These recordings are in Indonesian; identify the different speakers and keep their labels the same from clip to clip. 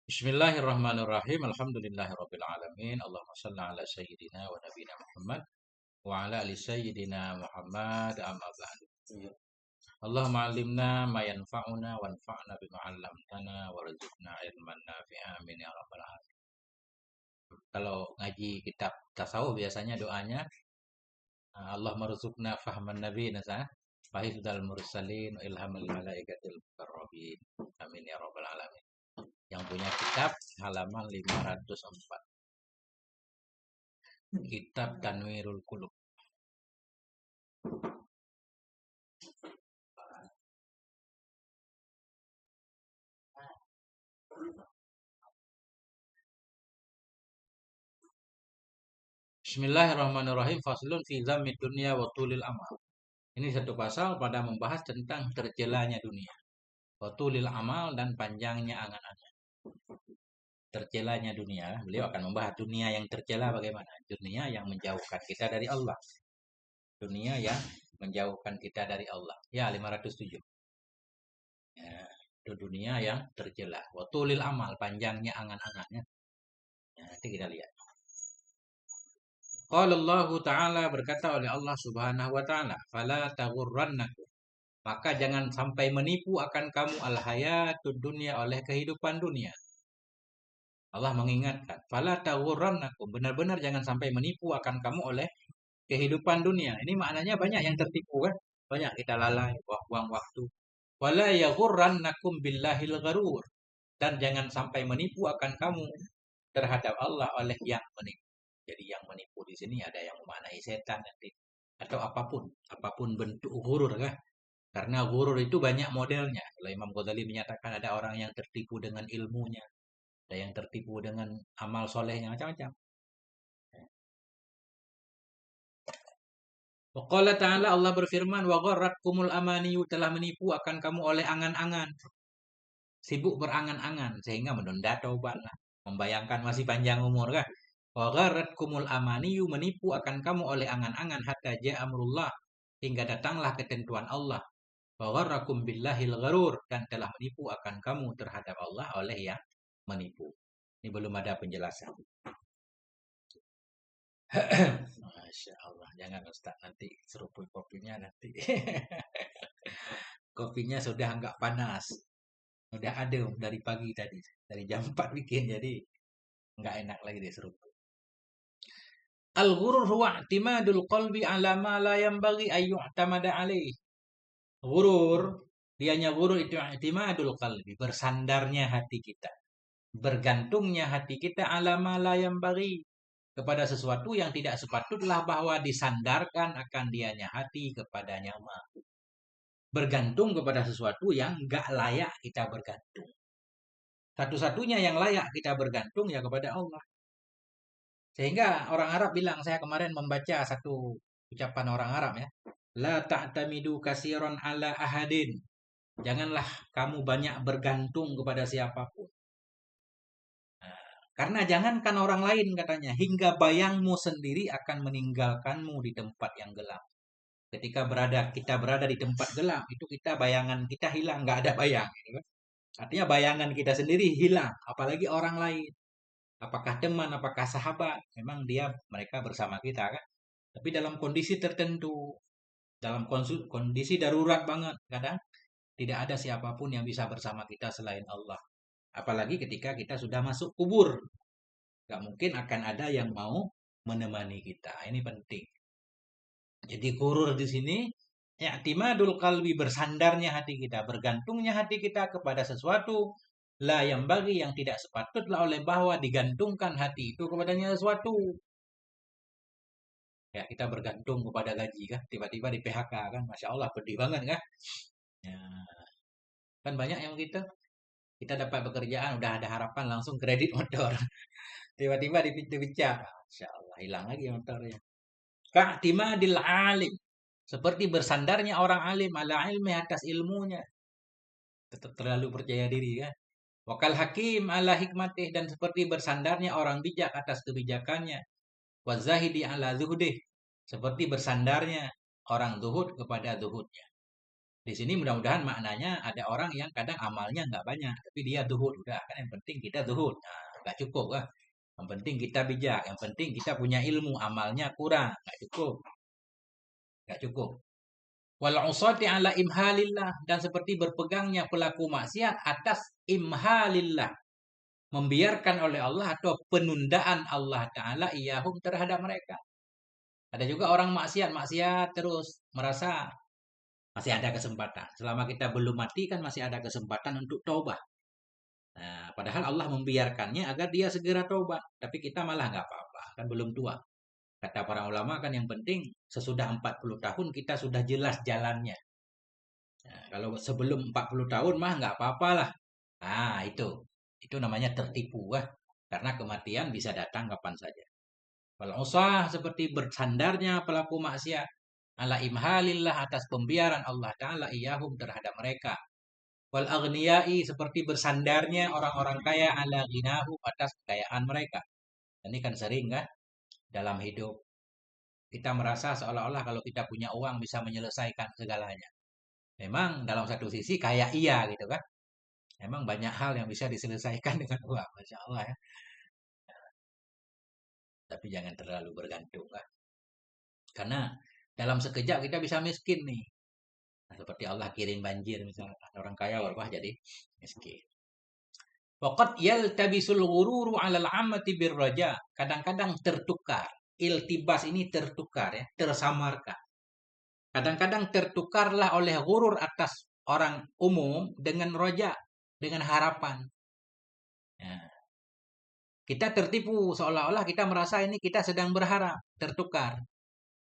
Speaker 1: Bismillahirrahmanirrahim. Alhamdulillahirabbil alamin. Allahumma shalli ala sayyidina wa nabiyina Muhammad wa ala ali sayyidina Muhammad amma ba'du. Allahumma 'allimna ma yanfa'una wanfa'na bima 'allamtana warzuqna ilman nafi'a amin ya rabbal alamin. Kalau ngaji kitab tasawuf biasanya doanya Allahumma rzuqna fahman nabi nasa fahifdzal mursalin wa ilhamil malaikatil muqarrabin. Amin ya rabbal alamin. Yang punya kitab halaman 504. Kitab Tanwirul Qulub. Bismillahirrahmanirrahim. Faslun fi zammid dunya wa tulil amal. Ini satu pasal pada membahas tentang tercelanya dunia. Wa tulil amal dan panjangnya angan-angan. Tercelanya dunia. Beliau akan membahas dunia yang tercela bagaimana? Dunia yang menjauhkan kita dari Allah. Dunia yang menjauhkan kita dari Allah. Ya, 507. Ya, itu dunia yang tercela. Wa tulil amal, panjangnya angan-angannya. Ya, nanti kita lihat. Qala Allah Ta'ala, berkata oleh Allah Subhanahu wa Ta'ala, "Fala taghurrannakum." Maka jangan sampai menipu akan kamu al-hayatud dunia, oleh kehidupan dunia. Allah mengingatkan, "Fala taghurrannakum." Benar-benar jangan sampai menipu akan kamu oleh kehidupan dunia. Ini maknanya banyak yang tertipu kan? Banyak kita lalai, buang waktu. Wala yaghurrannakum billahil gharur. Dan jangan sampai menipu akan kamu terhadap Allah oleh yang menipu. Jadi yang menipu di sini ada yang memaknai setan nanti atau apapun bentuk gurur kan? Karena gurur itu banyak modelnya. Kalau Imam Ghazali menyatakan ada orang yang tertipu dengan ilmunya, ada yang tertipu dengan amal solehnya, macam-macam. Waqala ta'ala, Allah berfirman, wa gharratkumul amaniyu, telah menipu akan kamu oleh angan-angan. Sibuk berangan-angan sehingga menunda taubat lah. Membayangkan masih panjang umur kan? Wa gharratkumul amaniyu, menipu akan kamu oleh angan-angan hatta ja'a amrullah, hingga datanglah ketentuan Allah. Wa gharrakum billahil gharur, dan telah menipu akan kamu terhadap Allah oleh yang menipu. Ini belum ada penjelasan. Masya Allah, jangan Ustaz, nanti seruput kopinya nanti. Kopinya sudah enggak panas. Udah adem dari pagi tadi. Dari jam 4 bikin, jadi enggak enak lagi diseruput. Al-ghurur huwa i'timadul qalbi ala ma la yanbaghi ay yu'tamada alaih. Ghurur, dianya ghurur itu i'timadul qalbi, bersandarnya hati kita. Bergantungnya hati kita ala ma la yanbaghi, kepada sesuatu yang tidak sepatutlah bahwa disandarkan akan dianya hati kepadanya. Bergantung kepada sesuatu yang enggak layak kita bergantung. Satu-satunya yang layak kita bergantung ya kepada Allah. Sehingga orang Arab bilang, saya kemarin membaca satu ucapan orang Arab ya. La ta'tamidu kasiron ala ahadin. Janganlah kamu banyak bergantung kepada siapapun. Karena jangankan orang lain katanya, hingga bayangmu sendiri akan meninggalkanmu di tempat yang gelap. Ketika kita berada di tempat gelap, itu bayangan kita hilang, nggak ada bayang. Gitu kan? Artinya bayangan kita sendiri hilang, apalagi orang lain. Apakah teman, apakah sahabat, memang mereka bersama kita kan. Tapi dalam kondisi tertentu, dalam kondisi darurat banget, kadang tidak ada siapapun yang bisa bersama kita selain Allah. Apalagi ketika kita sudah masuk kubur. Gak mungkin akan ada yang mau menemani kita. Ini penting. Jadi gurur di sini, i'timadul qalbi, bersandarnya hati kita, bergantungnya hati kita kepada sesuatu la yang bagi, yang tidak sepatutlah oleh bahwa digantungkan hati itu kepadanya sesuatu. Ya, kita bergantung kepada gaji kan, tiba-tiba di PHK kan, Masya Allah, pedih banget kan. Ya, kan banyak yang gitu. Kita dapat pekerjaan, udah ada harapan langsung kredit motor. Tiba-tiba di pintu bicara, Masya Allah, hilang lagi motornya. Ka'timadil alim, seperti bersandarnya orang alim ala ilmi, atas ilmunya. Tetap terlalu percaya diri kan. Wakal hakim ala hikmatih, dan seperti bersandarnya orang bijak atas kebijakannya. Wazahidi ala zuhudih, seperti bersandarnya orang zuhud kepada zuhudnya. Di sini mudah-mudahan maknanya ada orang yang kadang amalnya nggak banyak, tapi dia zuhud. Udah kan yang penting kita zuhud. Nah, nggak cukup lah. Yang penting kita bijak. Yang penting kita punya ilmu. Amalnya kurang. Nggak cukup. Nggak cukup. Wal usati ala imhalillah. Dan seperti berpegangnya pelaku maksiat atas imhalillah. Membiarkan oleh Allah atau penundaan Allah Ta'ala iyahum terhadap mereka. Ada juga orang maksiat terus merasa masih ada kesempatan. Selama kita belum mati kan masih ada kesempatan untuk taubat. Nah, padahal Allah membiarkannya agar dia segera taubat. Tapi kita malah nggak apa-apa, kan belum tua. Kata para ulama kan yang penting sesudah 40 tahun kita sudah jelas jalannya. Nah, kalau sebelum 40 tahun mah nggak apa-apa lah. Nah, itu namanya tertipu wah. Karena kematian bisa datang kapan saja. Kalau usah seperti bersandarnya pelaku maksiat ala imhalillah atas pembiaran Allah Ta'ala iyahum terhadap mereka. Wal aghniyai seperti bersandarnya orang-orang kaya ala ghinahu atas kekayaan mereka. Ini kan sering kan dalam hidup. Kita merasa seolah-olah kalau kita punya uang bisa menyelesaikan segalanya. Memang dalam satu sisi kaya iya gitu kan. Memang banyak hal yang bisa diselesaikan dengan uang. Masya Allah ya. Tapi jangan terlalu bergantung kan. Karena dalam sekejap kita bisa miskin nih. Nah, seperti Allah kirim banjir misalnya. Orang kaya wah jadi miskin. Waqad yaltabisul ghururu 'alal 'ammati birraja. Kadang-kadang tertukar. Iltibas ini tertukar ya, tersamarkan. Kadang-kadang tertukarlah oleh ghurur atas orang umum dengan roja, dengan harapan. Ya. Kita tertipu seolah-olah kita merasa ini kita sedang berharap, tertukar.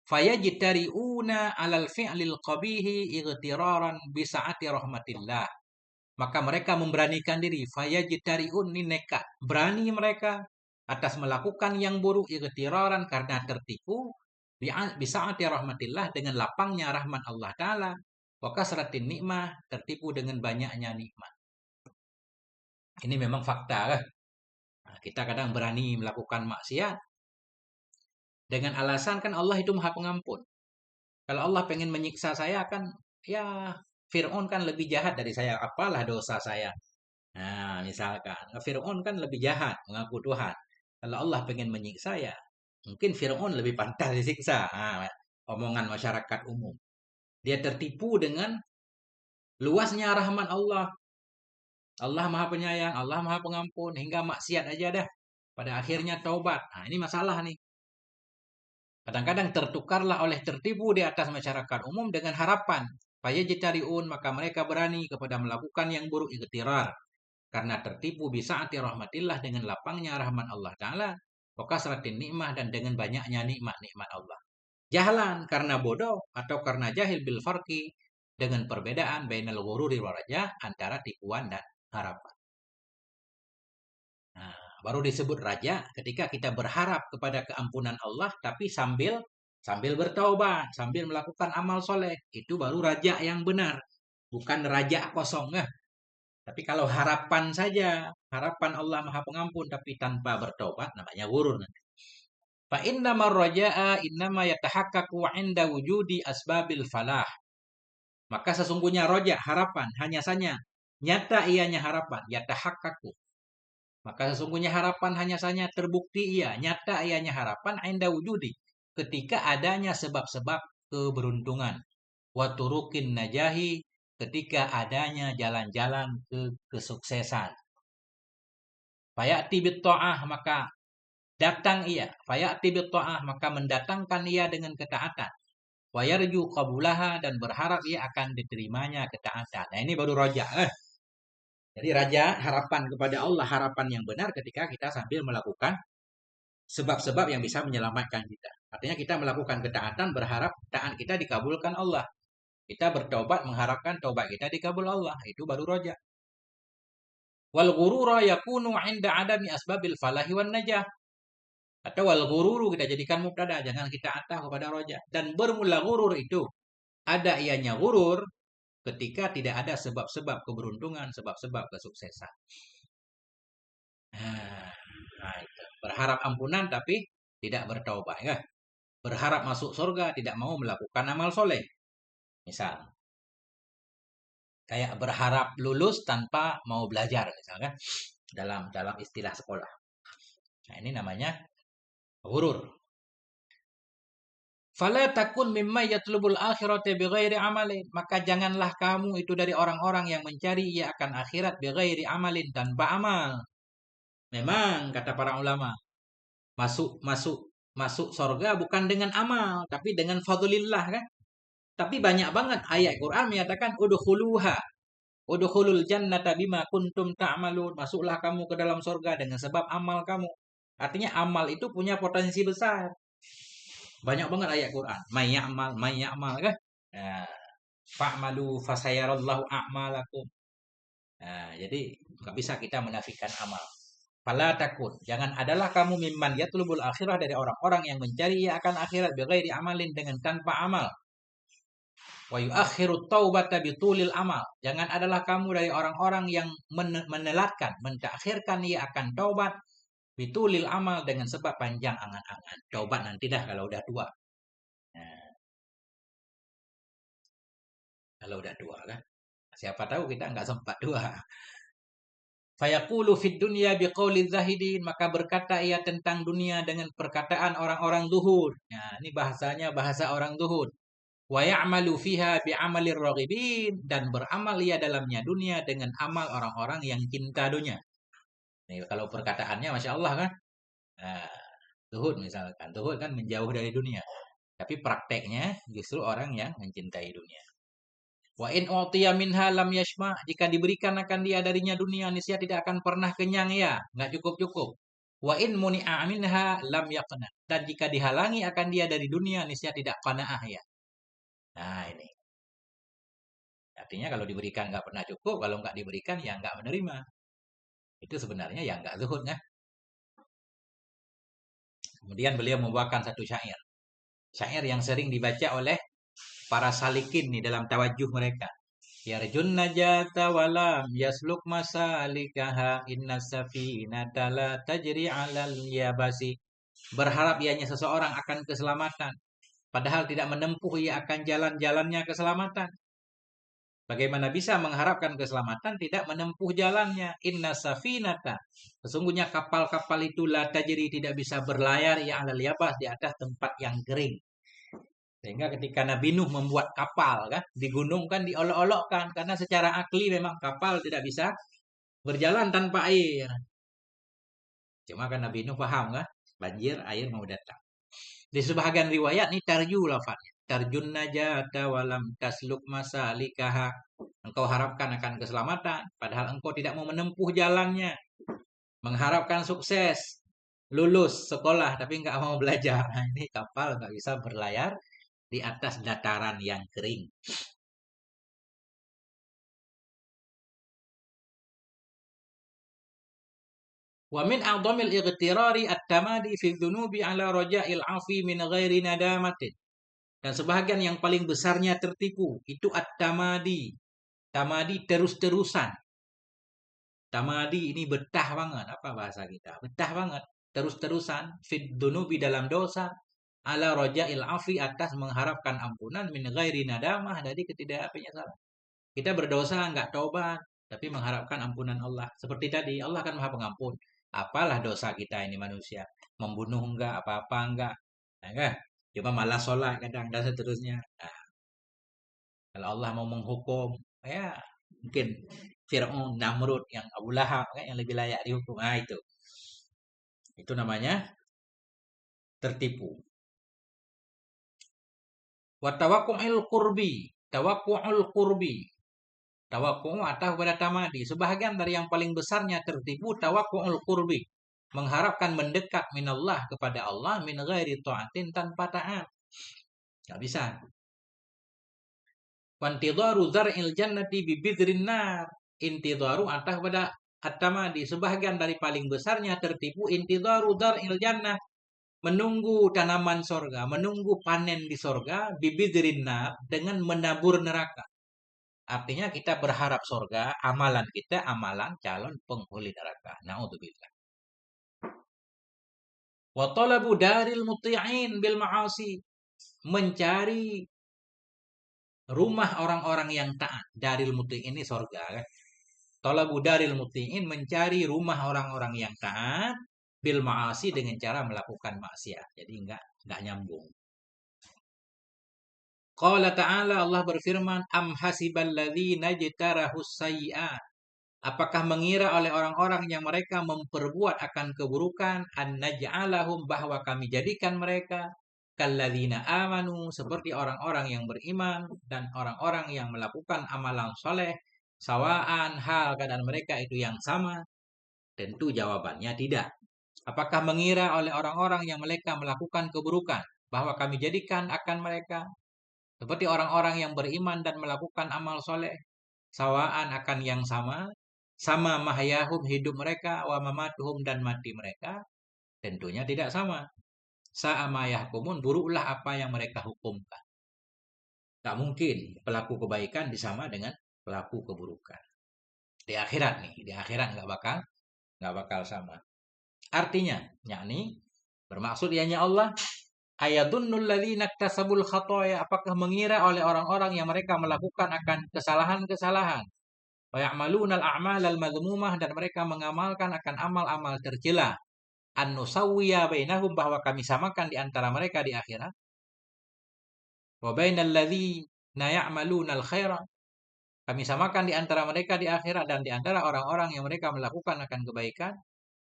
Speaker 1: Fayajtari'una 'alal fi'lil qabihi ightiraran bisa'ati rahmatillah. Maka mereka memberanikan diri. Fayajtari'un ini nekat. Berani mereka atas melakukan yang buruk ightiraran karena tertipu bisa'ati rahmatillah dengan lapangnya rahmat Allah Ta'ala. Wa kasratin nikmah tertipu dengan banyaknya nikmat. Ini memang fakta kan. Nah, kita kadang berani melakukan maksiat dengan alasan kan Allah itu Maha Pengampun. Kalau Allah pengen menyiksa saya kan ya Fir'aun kan lebih jahat dari saya. Apalah dosa saya? Nah, misalkan Fir'aun kan lebih jahat mengaku Tuhan. Kalau Allah pengen menyiksa ya, mungkin Fir'aun lebih pantas disiksa. Nah, omongan masyarakat umum. Dia tertipu dengan luasnya rahmat Allah. Allah Maha Penyayang, Allah Maha Pengampun, hingga maksiat aja dah. Pada akhirnya taubat. Nah, ini masalah nih. Kadang-kadang tertukarlah oleh tertipu di atas masyarakat umum dengan harapan. Fayajtari'un, maka mereka berani kepada melakukan yang buruk ightirar. Karena tertipu bisaati rahmatillah dengan lapangnya rahmat Allah Ta'ala. Wa kasratin nikmah dan dengan banyaknya nikmat-nikmat Allah. Jahlan karena bodoh atau karena jahil bil farqi dengan perbedaan bainal ghururi wal raja antara tipuan dan harapan. Nah, baru disebut raja ketika kita berharap kepada keampunan Allah tapi sambil bertaubat, sambil melakukan amal soleh. Itu baru raja yang benar, bukan raja kosong. Tapi kalau harapan saja, harapan Allah Maha Pengampun tapi tanpa bertobat namanya ghurur. Fa innama raja'a innama yatahaqqaqu 'inda wujudi asbabil falah. Maka sesungguhnya roja harapan hanya saja nyata ianya harapan yatahaqqaqu. Maka sesungguhnya harapan hanya saja terbukti ia nyata ianya harapan 'inda wujudi ketika adanya sebab-sebab keberuntungan. Wa turukin najahi ketika adanya jalan-jalan ke kesuksesan. Fayati bit ta'ah maka datang ia. Fayati bit ta'ah maka mendatangkan ia dengan ketaatan. Wa yarju qabulaha dan berharap ia akan diterimanya ketaatan. Nah, ini baru roja. Jadi raja harapan kepada Allah, harapan yang benar ketika kita sambil melakukan sebab-sebab yang bisa menyelamatkan kita. Artinya kita melakukan ketaatan berharap taat kita dikabulkan Allah. Kita bertobat mengharapkan tobat kita dikabul Allah. Itu baru roja. Wal ghurura yakunu 'inda adami asbabil falahi wan najah. Atau wal ghururu kita jadikan mubtada, jangan kita atah kepada roja. Dan bermula ghurur itu ada ianya ghurur ketika tidak ada sebab-sebab keberuntungan, sebab-sebab kesuksesan. Nah, itu. Berharap ampunan tapi tidak bertaubat ya. Berharap masuk surga tidak mau melakukan amal soleh. Misal Kayak berharap lulus tanpa mau belajar misalkan dalam istilah sekolah. Nah, ini namanya ghurur. Fala takun mimma yatlubul akhirata bighairi amalin. Maka janganlah kamu itu dari orang-orang yang mencari ia akan akhirat bighairi amalin, tanpa amal. Memang kata para ulama, masuk masuk masuk surga bukan dengan amal, tapi dengan fadlillah kan. Tapi banyak banget ayat Quran menyatakan udkhuluha, udkhulul jannata bima kuntum ta'malun. Masuklah kamu ke dalam surga dengan sebab amal kamu. Artinya amal itu punya potensi besar. Banyak banget ayat Quran. May ya'mal kan. Nah, fa'malu fasayarallahu a'malakum. Nah, jadi nggak bisa kita menafikan amal. Fala takun. Jangan adalah kamu mimman yatlubul akhirah, dari orang-orang yang mencari ia akan akhirat bighairi amalin, dengan tanpa amal. Wa yuakhirut taubata bitulil amal. Jangan adalah kamu dari orang-orang yang menelatkan, mentakhirkan ia akan taubat bitulil amal, dengan sebab panjang angan-angan. Taubat nanti dah kalau udah tua. Nah, kalau udah tua kan. Siapa tahu kita nggak sempat tua. Fayaqulu fid dunya biqauli zahidin, maka berkata ia tentang dunia dengan perkataan orang-orang zuhud. Nah, ini bahasanya bahasa orang zuhud. Wa ya'malu fiha bi'amalir raghibin, dan beramal ia dalamnya dunia dengan amal orang-orang yang cinta dunia. Nih, kalau perkataannya Masya Allah kan. Nah, zuhud misalkan. Zuhud kan menjauh dari dunia. Tapi prakteknya justru orang yang mencintai dunia. Wa in utiya minha lam yashma, jika diberikan akan dia darinya dunia, niscaya tidak akan pernah kenyang ya, nggak cukup-cukup. Wa in muni'a minha lam yaqna, dan jika dihalangi akan dia dari dunia, niscaya tidak qanaah ya. Nah, ini. Artinya kalau diberikan nggak pernah cukup, kalau nggak diberikan ya nggak menerima. Itu sebenarnya ya nggak zuhud ya. Kemudian beliau membawakan satu syair. Syair yang sering dibaca oleh para salikin nih dalam tawajuh mereka. Yarjun najata walam yasluk masalikaha inna safinata la tajri 'alal yabasi. Berharap ianya seseorang akan keselamatan, padahal tidak menempuh ia akan jalan-jalannya keselamatan. Bagaimana bisa mengharapkan keselamatan tidak menempuh jalannya? Inna safinata, sesungguhnya kapal-kapal itu la tajri, tidak bisa berlayar ya 'alal yabas, di atas tempat yang kering. Sehingga ketika Nabi Nuh membuat kapal kan di gunung kan diolok-olokkan, karena secara akli memang kapal tidak bisa berjalan tanpa air. Cuma kan Nabi Nuh paham kan, banjir air mau datang. Di sebahagian riwayat ini tarju lafaznya. Tarjun najata walam tasluk masalikaha. Engkau harapkan akan keselamatan, padahal engkau tidak mau menempuh jalannya. Mengharapkan sukses, lulus sekolah, tapi nggak mau belajar. Nah, ini kapal nggak bisa berlayar di atas dataran yang kering. Wa min a'dhamil ightirari at-tamadi fi dzunubi ala raja'il 'afi min ghairi nadamatin. Dan sebahagian yang paling besarnya tertipu itu at-tamadi. Tamadi terus-terusan. Tamadi ini betah banget, apa bahasa kita? Betah banget, terus-terusan fi dzunubi dalam dosa, ala raja'il 'afi atas mengharapkan ampunan min ghairi nadamah, dari ketidak penyesalan. Kita berdosa nggak taubat, tapi mengharapkan ampunan Allah. Seperti tadi, Allah kan Maha Pengampun. Apalah dosa kita ini manusia? Membunuh enggak, apa-apa enggak. Nah, kan? Cuma malah sholat kadang dan seterusnya. Nah, kalau Allah mau menghukum, ya mungkin Fir'aun, Namrud, yang Abu Lahab kan yang lebih layak dihukum. Nah, itu. Itu namanya tertipu. Wa tawakku'il qurbi. Tawakku'ul qurbi. Tawakku atau pada tamadi. Sebahagian dari yang paling besarnya tertipu tawakku'ul qurbi. Mengharapkan mendekat minallah, kepada Allah, min ghairi ta'atin, tanpa taat. Gak bisa. Wantidharu zar'il jannati bibidrin nar. Intidharu atau pada at-tamadi. Sebahagian dari paling besarnya tertipu intidharu zar'il jannah. Menunggu tanaman sorga, menunggu panen di sorga, bibidrin nar, dengan menabur neraka. Artinya kita berharap sorga, amalan kita amalan calon penghuni neraka. Na'udzubillah. Wa talabu daril muti'in bil ma'asi. Mencari Rumah orang-orang yang taat. Daril muti'in ini sorga kan. Talabu daril muti'in mencari rumah orang-orang yang taat bil ma'asi dengan cara melakukan maksiat. Jadi enggak nyambung. Qala ta'ala Allah berfirman am hasibal ladzina jtarahus sayyi'at. Apakah mengira oleh orang-orang yang mereka memperbuat akan keburukan an naj'alahum bahwa kami jadikan mereka kalladzina amanu seperti orang-orang yang beriman dan orang-orang yang melakukan amalan soleh sawaan hal keadaan mereka itu yang sama? Tentu jawabannya tidak. Apakah mengira oleh orang-orang yang mereka melakukan keburukan bahwa kami jadikan akan mereka seperti orang-orang yang beriman dan melakukan amal soleh sawaan akan yang sama, sama mahyahum hidup mereka, wa mamatuhum dan mati mereka, tentunya tidak sama. Sa'ama yahkumun, buruklah apa yang mereka hukumkan. Tak mungkin pelaku kebaikan disama dengan pelaku keburukan. Di akhirat nih, di akhirat nggak bakal sama. Artinya, yakni bermaksud ianya Allah ayadunnul ladzina iktasabul khataya, apakah mengira oleh orang-orang yang mereka melakukan akan kesalahan-kesalahan wa ya'malunal a'malal madhmumah dan mereka mengamalkan akan amal-amal tercela an nusawwiya bainahum bahwa kami samakan di antara mereka di akhirat wa bainal ladzina ya'malunal khaira kami samakan di antara mereka di akhirat dan di antara orang-orang yang mereka melakukan akan kebaikan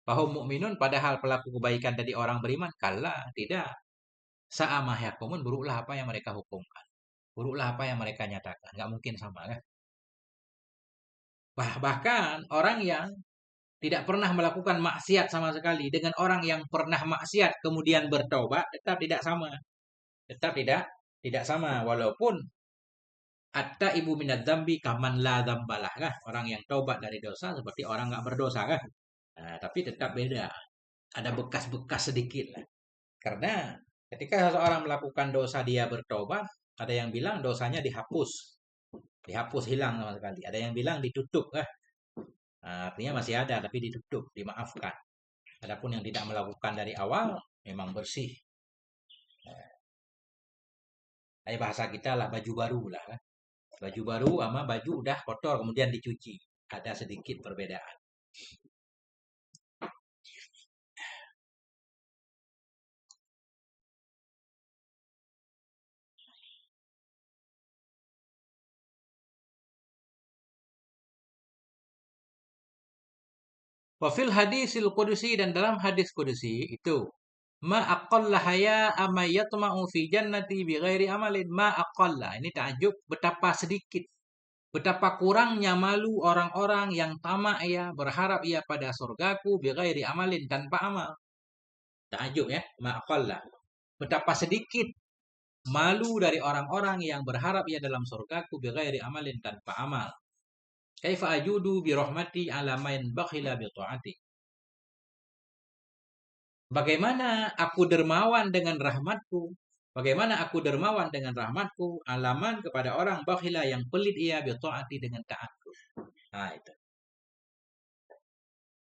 Speaker 1: bahwa mukminun padahal pelaku kebaikan dari orang beriman kalla tidak sa'amah yakumun buruklah apa yang mereka hukumkan buruklah apa yang mereka nyatakan nggak mungkin sama kan bahkan orang yang tidak pernah melakukan maksiat sama sekali dengan orang yang pernah maksiat kemudian bertobat tetap tidak sama tetap tidak sama walaupun atta ibu minad dzambi kaman la dzambalah kan orang yang taubat dari dosa seperti orang nggak berdosa kan nah, tapi tetap beda ada bekas-bekas sedikit lah karena ketika seseorang melakukan dosa dia bertobat ada yang bilang dosanya dihapus hilang sama sekali ada yang bilang ditutup kan nah, artinya masih ada tapi ditutup dimaafkan. Adapun yang tidak melakukan dari awal memang bersih. Kayak bahasa kita lah baju baru lah kan. Baju baru sama baju udah kotor kemudian dicuci. Ada sedikit perbedaan. Wafil hadisil kudusi dan dalam hadis kudusi itu ma aqalla haya amma yatma'u fi jannati bighairi amalin ma aqalla ini takjub betapa sedikit betapa kurangnya malu orang-orang yang tamak ya berharap ia pada surgaku bighairi amalin tanpa amal takjub ya ma aqalla betapa sedikit malu dari orang-orang yang berharap ia dalam surgaku bighairi amalin tanpa amal kaifa ajudu bi rahmati ala man bakhila bi taati bagaimana aku dermawan dengan rahmatku bagaimana aku dermawan dengan rahmatku alaman kepada orang bakhila yang pelit ia bi taati dengan taatku nah itu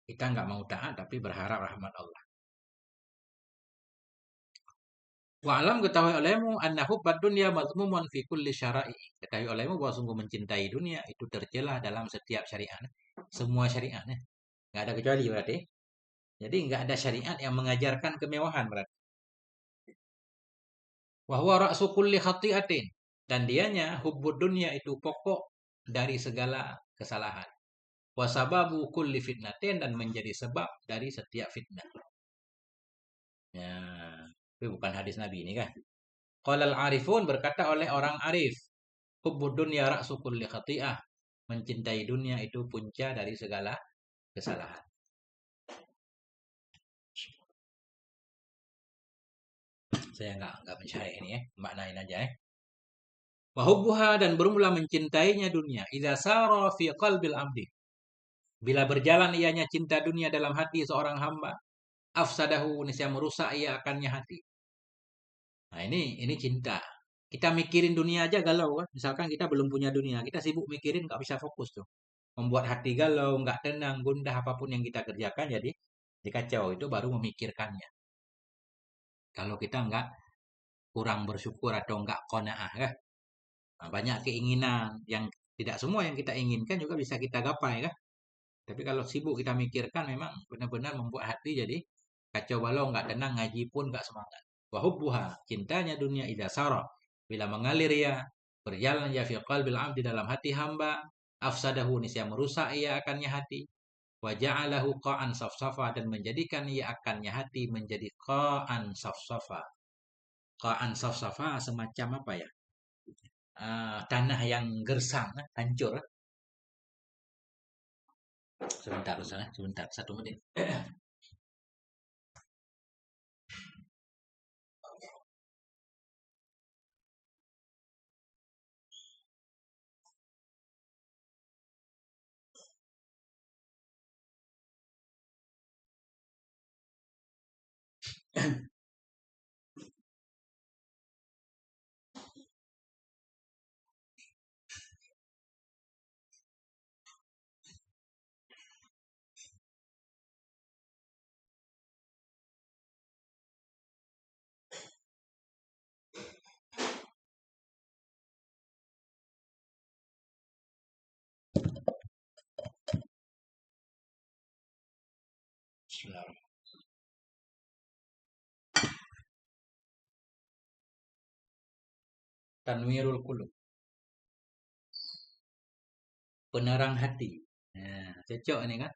Speaker 1: kita nggak mau taat tapi berharap rahmat Allah wa alam ketahui olehmu anna hubbad dunya mazmumun fi kulli syara'i ketahui olehmu bahwa sungguh mencintai dunia itu tercela dalam setiap syariat semua syariat nggak ada kecuali berarti jadi nggak ada syariat yang mengajarkan kemewahan berarti wa huwa ra'su kulli khati'atin dan dianya hubbud dunya itu pokok dari segala kesalahan wa sababu kulli fitnatin dan menjadi sebab dari setiap fitnah ya itu bukan hadis Nabi ini kan qalal arifun berkata oleh orang arif hubbud dunya ra'su kulli khati'ah mencintai dunia itu punca dari segala kesalahan saya nggak mencari ini ya maknain aja ya wahubbuha dan bermula mencintainya dunia idza sara fi qalbil abdi bila berjalan ianya cinta dunia dalam hati seorang hamba afsadahu niscaya merusak ia akannya hati nah ini cinta kita mikirin dunia aja galau kan misalkan kita belum punya dunia kita sibuk mikirin nggak bisa fokus tuh membuat hati galau nggak tenang gundah apapun yang kita kerjakan jadi dikacau itu baru memikirkannya kalau kita nggak kurang bersyukur atau nggak qanaah kan Nah, banyak keinginan yang tidak semua yang kita inginkan juga bisa kita gapai kan. Tapi kalau sibuk kita mikirkan memang benar-benar membuat hati jadi kacau balau, nggak tenang, ngaji pun nggak semangat. Wahubbuha, cintanya dunia idza sara, bila mengalir ya, berjalan ya fi qalbil abdi dalam hati hamba, afsadahu nisya merusak ia akannya hati. Wa ja'alahu qa'an safsafa, dan menjadikan ia akannya hati menjadi qa'an safsafa. Qa'an safsafa semacam apa ya? Tanah yang gersang, hancur. Sebentar, sebentar, 1 menit. Tanwirul Qulub, penerang hati. Nah, cocok ini kan.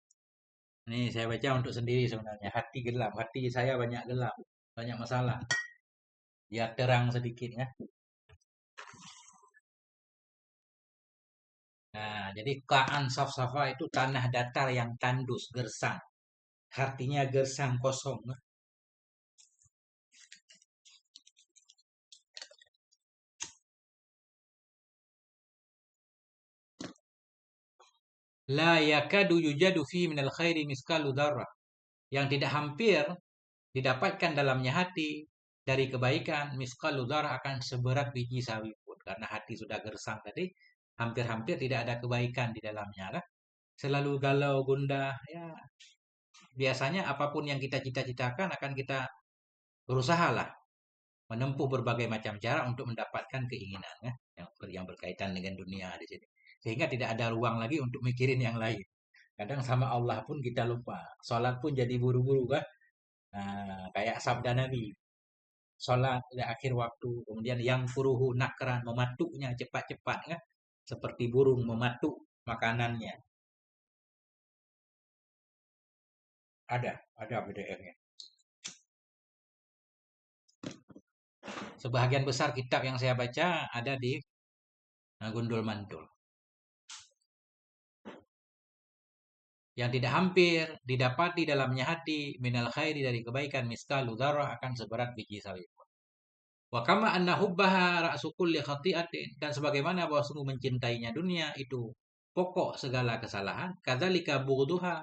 Speaker 1: Ini saya baca untuk sendiri sebenarnya. Hati gelap, hati saya banyak gelap, banyak masalah. Ya terang sedikit ya. Nah, jadi Kaan Safsafa itu tanah datar yang tandus, gersang. Artinya gersang, kosong. La yakadu yujadu fi minal khairi miskalu dzarrah. Yang tidak hampir didapatkan dalamnya hati dari kebaikan miskalu dzarrah akan seberat biji sawi pun. Karena hati sudah gersang tadi, hampir-hampir tidak ada kebaikan di dalamnya lah. Selalu galau, gundah, ya. Biasanya apapun yang kita cita-citakan akan kita berusaha lah menempuh berbagai macam cara untuk mendapatkan keinginan ya, yang berkaitan dengan dunia di sini. Sehingga tidak ada ruang lagi untuk mikirin yang lain. Kadang sama Allah pun kita lupa. Sholat pun jadi buru-buru kan. Nah, kayak sabda Nabi. Sholat di akhir waktu. Kemudian yang furuhu nakran, mematuknya cepat-cepat kan. Seperti burung mematuk makanannya. Ada PDF-nya. Sebahagian besar kitab yang saya baca ada di Gundul Mantul. Yang tidak hampir didapati dalamnya hati minal khairi dari kebaikan miskalu dzarrah akan seberat biji sawi. Wa kama anna hubbaha ra'su kulli khati'atin, dan sebagaimana bahwa sungguh mencintainya dunia itu pokok segala kesalahan, kadzalika bughduha,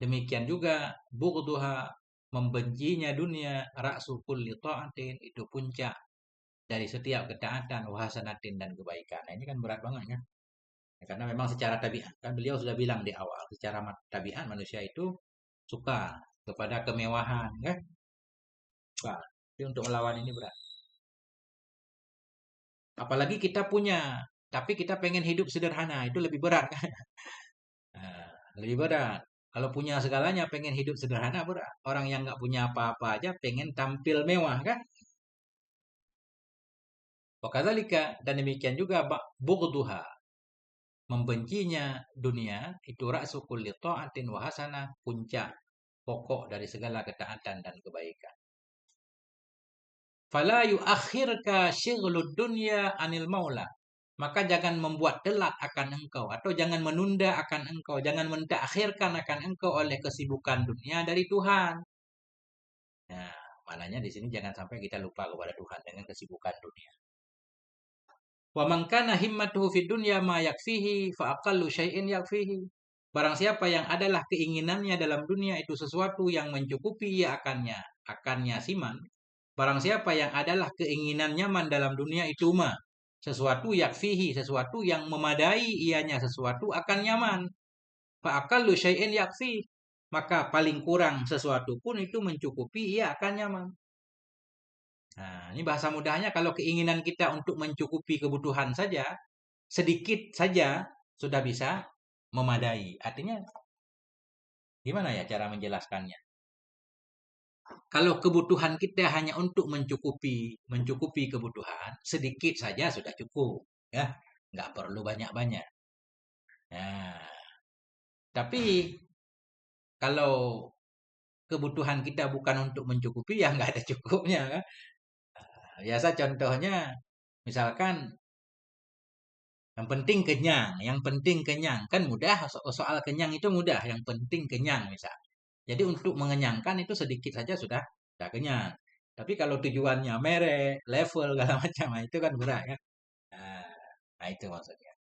Speaker 1: demikian juga bughduha, membencinya dunia, ra'su kulli ta'atin, itu puncak dari setiap ketaatan, wa hasanatin, dan kebaikan. Nah, ini kan berat banget kan? Ya, karena memang secara tabiat, kan beliau sudah bilang di awal, secara tabiat manusia itu suka kepada kemewahan, kan? Suka. Tapi untuk melawan ini berat. Apalagi kita punya, tapi kita pengen hidup sederhana, itu lebih berat kan? Nah, lebih berat. Kalau punya segalanya, pengen hidup sederhana berat. Orang yang nggak punya apa-apa aja pengen tampil mewah kan? Wakadzalika, dan demikian juga bughduha, membencinya dunia itu ra'su kulli ta'atin wa hasanah, puncak pokok dari segala ketaatan dan kebaikan. Fala yuakhirka syighlud dunya anil maula. Maka jangan membuat telat akan engkau, atau jangan menunda akan engkau, jangan mentakhirkan akan engkau oleh kesibukan dunia dari Tuhan. Nah, maknanya di sini jangan sampai kita lupa kepada Tuhan dengan kesibukan dunia. Wa man kana himmatuhu fid dunya ma yakfihi fa aqallu syai'in yakfihi. Barang siapa yang adalah keinginannya dalam dunia itu sesuatu yang mencukupi, ia akannya siman. Barang siapa yang adalah keinginan nyaman dalam dunia itu mah sesuatu yakfihi, sesuatu yang memadai ianya, sesuatu akan nyaman. Fa aqallu syai'in yakfi. Maka paling kurang sesuatu pun itu mencukupi, ia akan nyaman. Nah, ini bahasa mudahnya kalau keinginan kita untuk mencukupi kebutuhan saja, sedikit saja sudah bisa memadai. Artinya gimana ya cara menjelaskannya? Kalau kebutuhan kita hanya untuk mencukupi kebutuhan, sedikit saja sudah cukup, ya, nggak perlu banyak-banyak. Nah, tapi kalau kebutuhan kita bukan untuk mencukupi, ya nggak ada cukupnya, kan? Biasa contohnya, misalkan yang penting kenyang, kan mudah. Soal kenyang itu mudah, yang penting kenyang, misal. Jadi untuk mengenyangkan itu sedikit saja sudah kenyang. Tapi kalau tujuannya merek, level, segala macam, nah itu kan berat kan. Nah, nah itu maksudnya.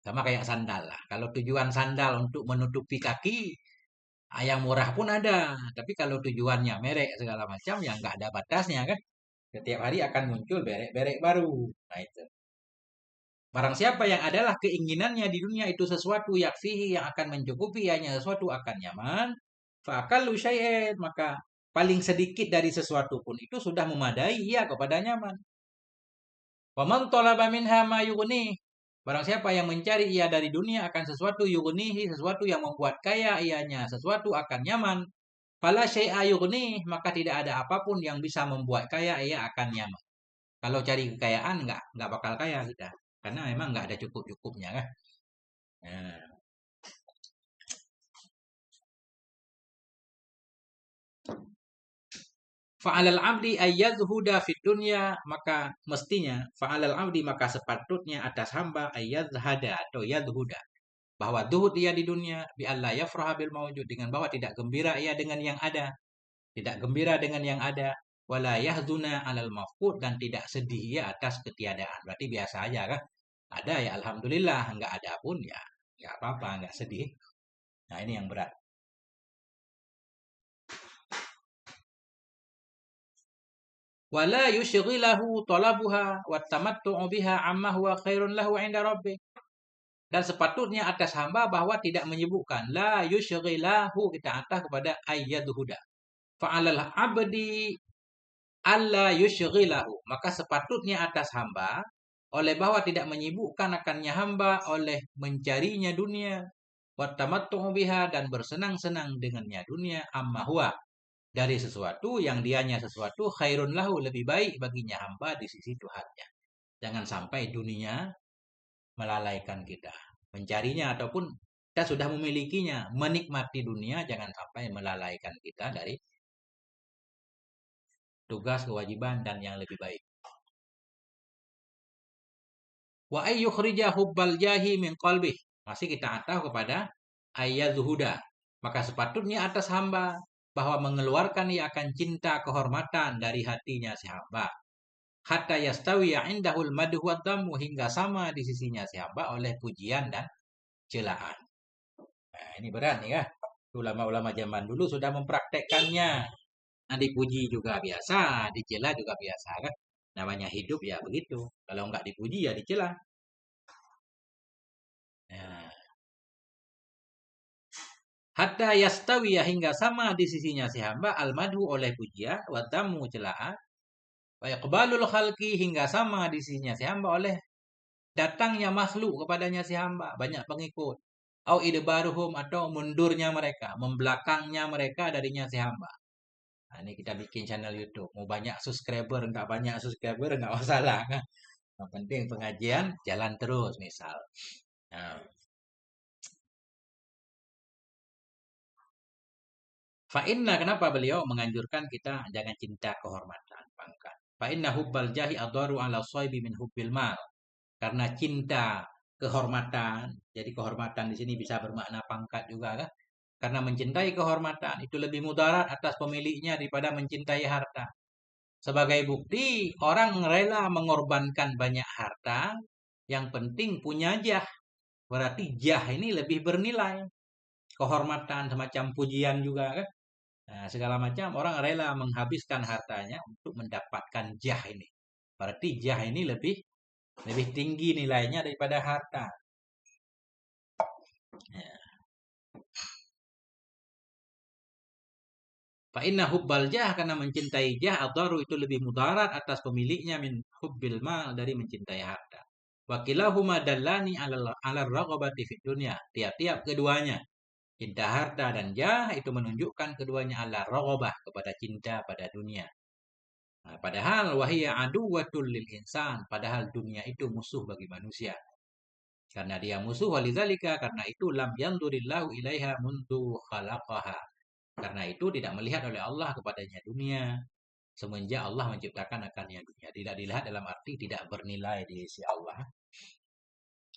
Speaker 1: Sama kayak sandal lah. Kalau tujuan sandal untuk menutupi kaki, yang murah pun ada. Tapi kalau tujuannya merek segala macam, ya nggak ada batasnya kan. Setiap hari akan muncul berek-berek baru. Nah itu. Barang siapa yang adalah keinginannya di dunia itu sesuatu yakfihi yang akan mencukupi, hanya sesuatu akan nyaman, fa'akallu syai'in, maka paling sedikit dari sesuatu pun itu sudah memadai ia kepada nyaman. Wa man talaba minha ma yughni. Barang siapa yang mencari ia dari dunia akan sesuatu yughnihi, sesuatu yang membuat kaya ianya, sesuatu akan nyaman. Fala syai'a yughni, maka tidak ada apapun yang bisa membuat kaya ia akan nyaman. Kalau cari kekayaan nggak bakal kaya kita. Karena memang nggak ada cukup-cukupnya kan. Nah, fa'alal abdi ayyadhuda fid dunya, maka mestinya fa'alal abdi, maka sepatutnya atas hamba ayyadhada atau yadhuda, bahwa zuhud ia di dunia, bi alla yafraha bil mawjud, dengan bahwa tidak gembira ia dengan yang ada, tidak gembira dengan yang ada, wala yahzuna alal mafqud, dan tidak sedih ia atas ketiadaan. Berarti biasa aja kan? Ada ya alhamdulillah, enggak ada pun ya enggak apa-apa, enggak sedih. Nah, ini yang berat. Wala yushghilahu talabuha wa tamattu'u biha amma huwa khairun lahu 'inda rabbih. Dan sepatutnya atas hamba bahwa tidak menyibukkan. La yushghilahu, kita atas kepada ayyadhuda. Fa'alal abdi alla yushghilahu. Maka sepatutnya atas hamba oleh bahwa tidak menyibukkan akannya hamba oleh mencarinya dunia. Wa tamattu'u biha, dan bersenang-senang dengannya dunia, amma huwa, dari sesuatu yang dianya sesuatu khairun lahu, lebih baik baginya hamba di sisi Tuhannya. Jangan sampai dunia melalaikan kita. Mencarinya ataupun kita sudah memilikinya, menikmati dunia, jangan sampai melalaikan kita dari tugas, kewajiban, dan yang lebih baik. Wa ayyukhrija hubbal jahi min qalbih. Masih kita atau kepada ayat zuhuda. Maka sepatutnya atas hamba bahwa mengeluarkan ia akan cinta kehormatan dari hatinya si hamba. Hatta yastawi indahul madhu wa dhammu, hingga sama di sisinya si hamba oleh pujian dan celaan. Nah, ini berat nih ya. Ulama-ulama zaman dulu sudah mempraktekkannya. Nah, dipuji juga biasa, dicela juga biasa kan. Namanya hidup ya begitu. Kalau nggak dipuji ya dicela. Nah, hatta yastawiya, hingga sama di sisinya si hamba al-madhu oleh pujian, wa dhammu celaan, wa iqbalul khalqi, hingga sama di sisinya si hamba oleh datangnya makhluk kepadanya si hamba, banyak pengikut. Au idbaruhum, atau mundurnya mereka, membelakangnya mereka darinya si hamba. Nah, ini kita bikin channel YouTube. Mau banyak subscriber, enggak banyak subscriber, enggak masalah. Kan? Yang penting pengajian jalan terus, misal. Nah, fa'inna, kenapa beliau menganjurkan kita jangan cinta kehormatan, pangkat. Fa'inna hubbal jahi adaru ala soibi min hubbil mal. Karena cinta kehormatan, jadi kehormatan di sini bisa bermakna pangkat juga kan? Karena mencintai kehormatan itu lebih mudarat atas pemiliknya daripada mencintai harta. Sebagai bukti, orang rela mengorbankan banyak harta, yang penting punya jah. Berarti jah ini lebih bernilai. Kehormatan, semacam pujian juga kan. Nah, segala macam orang rela menghabiskan hartanya untuk mendapatkan jah ini. Berarti jah ini lebih lebih tinggi nilainya daripada harta. Ya. Fa inna hubbal jah, karena mencintai jah adharu itu lebih mudarat atas pemiliknya min hubbil mal, dari mencintai harta. Wa kilahuma dallani ala raghabati fid dunya. Tiap-tiap keduanya, cinta harta dan jah, itu menunjukkan keduanya ala raghabah, kepada cinta pada dunia. Nah, padahal wahiyya aduwatul lil insan, padahal dunia itu musuh bagi manusia. Karena dia musuh, walidzalika, karena itu lam yandurillahu ilaiha mundu khalaqaha. Karena itu tidak melihat oleh Allah kepadanya dunia semenjak Allah menciptakan akannya dunia. Tidak dilihat dalam arti tidak bernilai di sisi Allah.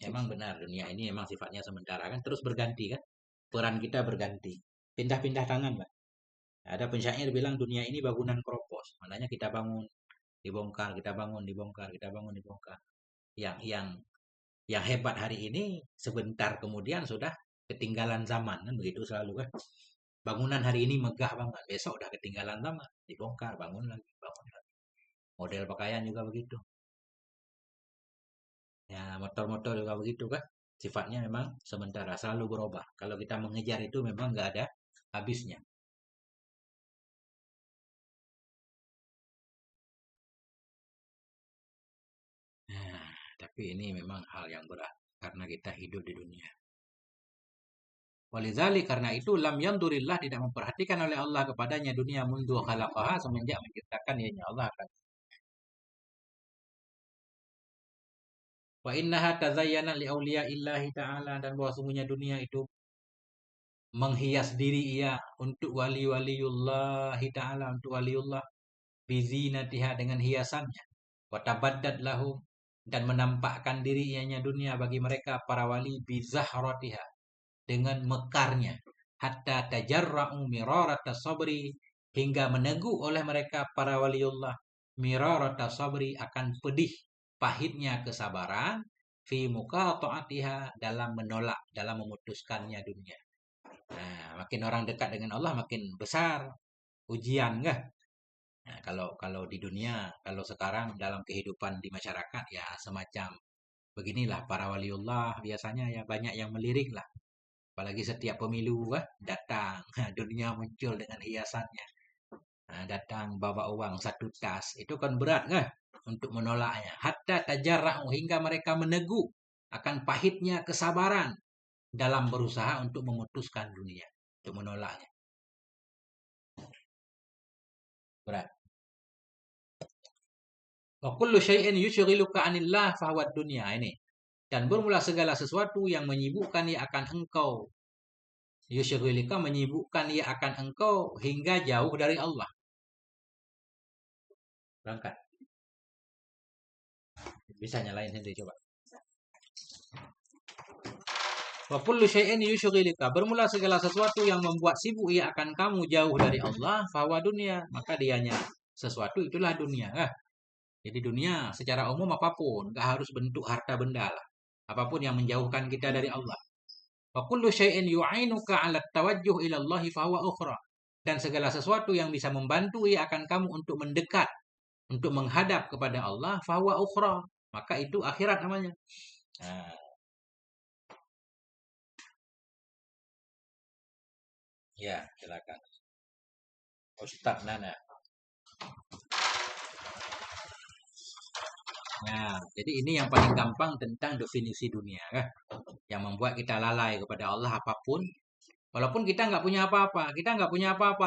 Speaker 1: Memang benar, dunia ini memang sifatnya sementara kan, terus berganti kan. Peran kita berganti. Pindah-pindah tangan, Pak. Ada pensyair bilang dunia ini bangunan keropos. Maknanya kita bangun, dibongkar, kita bangun, dibongkar, kita bangun, dibongkar. Yang yang yang hebat hari ini sebentar kemudian sudah ketinggalan zaman, kan begitu selalu kan. Bangunan hari ini megah banget, besok udah ketinggalan zaman, dibongkar, bangun lagi, bangun lagi. Model pakaian juga begitu. Ya, motor-motor juga begitu kan. Sifatnya memang sementara, selalu berubah. Kalau kita mengejar itu memang nggak ada habisnya. Nah, tapi ini memang hal yang berat karena kita hidup di dunia. Walizali, karena itu lam yandurillah, tidak memperhatikan oleh Allah kepadanya dunia mundu khalaqaha, semenjak menciptakan ianya Allah akan. Wa innaha tazayyana li auliya illahi ta'ala, dan bahwa sungguhnya dunia itu menghias diri ia untuk wali-waliullahi ta'ala, untuk waliullah, bizinatiha, dengan hiasannya. Wa tabaddad lahum, dan menampakkan diri ianya dunia bagi mereka para wali, bizahratiha, dengan mekarnya. Hatta tajarra'u mirarata sabri, hingga meneguk oleh mereka para waliullah mirarata sabri, akan pedih pahitnya kesabaran, fi muqata'atiha, dalam menolak, dalam memutuskannya dunia. Nah, makin orang dekat dengan Allah makin besar ujian kan. Nah, kalau di dunia, kalau sekarang dalam kehidupan di masyarakat ya semacam beginilah, para waliullah biasanya ya banyak yang melirik lah. Apalagi setiap pemilu kan datang, dunia muncul dengan hiasannya. Nah, datang bawa uang satu tas, itu kan berat kan untuk menolaknya. Hatta tajarra'u, hingga mereka meneguk akan pahitnya kesabaran dalam berusaha untuk memutuskan dunia, untuk menolaknya. Berat. Wa kullu syai'in yushghiluka 'anillah fahuwa dunya, ini. Dan bermula segala sesuatu yang menyibukkan ia akan engkau. Yushghilika, menyibukkan ia akan engkau hingga jauh dari Allah. Berangkat. Bisa nyalain sendiri coba. Wa kullu syai'in yushghilika, bermula segala sesuatu yang membuat sibuk ia akan kamu jauh dari Allah, fahuwa dunya, maka dianya sesuatu itulah dunia. Jadi dunia secara umum apapun, nggak harus bentuk harta benda lah. Apapun yang menjauhkan kita dari Allah. Wa kullu syai'in yu'inuka 'ala tawajjuh ila Allah fahuwa ukhra. Dan segala sesuatu yang bisa membantu ia akan kamu untuk mendekat, untuk menghadap kepada Allah, fahuwa ukhra, maka itu akhirat namanya. Nah, ya, silakan. Ustaz Nana. Nah, jadi ini yang paling gampang tentang definisi dunia kan. Yang membuat kita lalai kepada Allah apapun. Walaupun kita nggak punya apa-apa,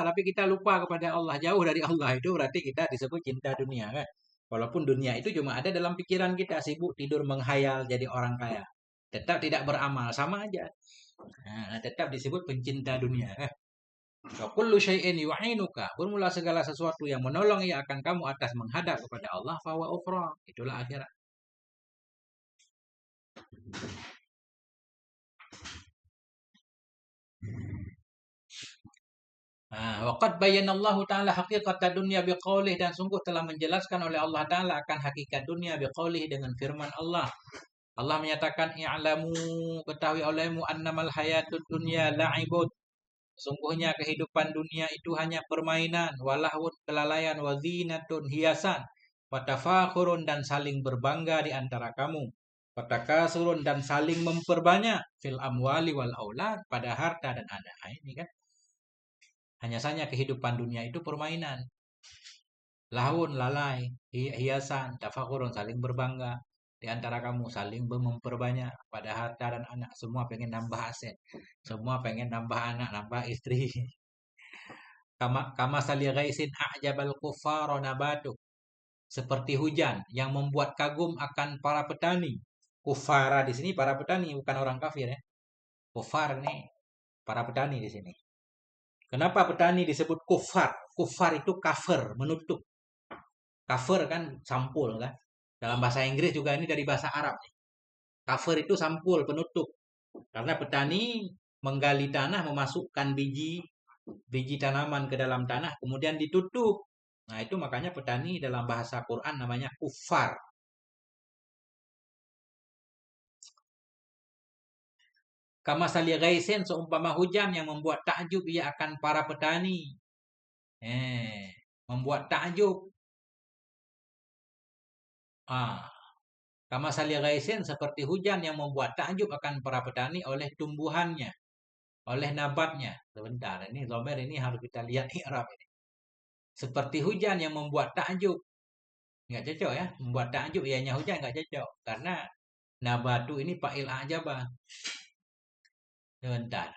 Speaker 1: tapi kita lupa kepada Allah, jauh dari Allah, itu berarti kita disebut cinta dunia kan. Walaupun dunia itu cuma ada dalam pikiran kita, sibuk tidur menghayal jadi orang kaya, tetap tidak beramal, sama aja. Nah, tetap disebut pencinta dunia kan. Wa kullu syai'in yu'inuka, bermula segala sesuatu yang menolong ia akan kamu atas menghadap kepada Allah, fa wa ukhra, itulah akhirat. Waqad bayyanallahu ta'ala haqiqata dunya biqaulih, dan sungguh telah menjelaskan oleh Allah Ta'ala akan hakikat dunia biqaulih, dengan firman Allah. Allah menyatakan, i'lamu, ketahui olehmu, annamal hayatud dunya la'ibun, sungguhnya kehidupan dunia itu hanya permainan, walahun, kelalaian, wazinatun, hiasan, watafakhurun, dan saling berbangga di antara kamu, watakasurun, dan saling memperbanyak, fil amwali wal aulad, pada harta dan anak. Ini kan Hanya saja kehidupan dunia itu permainan. Lahun, lalai, hiasan, tafakurun, saling berbangga. Di antara kamu saling memperbanyak pada harta dan anak. Semua pengen nambah aset. Semua pengen nambah anak, nambah istri. Kama sali ghaisin a'jabal kuffara nabatu. Seperti hujan yang membuat kagum akan para petani. Kufara di sini para petani, bukan orang kafir ya. Kufar ini para petani di sini. Kenapa petani disebut kufar? Kufar itu cover, menutup. Cover kan sampul kan. Dalam bahasa Inggris juga ini dari bahasa Arab. Cover itu sampul, penutup. Karena petani menggali tanah, memasukkan biji tanaman ke dalam tanah, kemudian ditutup. Nah, itu makanya petani dalam bahasa Quran namanya kufar. Kama sali ghaisen, seumpama hujan yang membuat takjub ia akan para petani. Membuat takjub. Kama sali ghaisen, seperti hujan yang membuat takjub akan para petani oleh tumbuhannya, oleh nabatnya. Sebentar, ini Zomer ini harus kita lihat i'rab ini. Seperti hujan yang membuat takjub. Nggak cocok ya, membuat takjub ianya hujan nggak cocok. Karena nabatu ini fa'il a'jabah. Sebentar.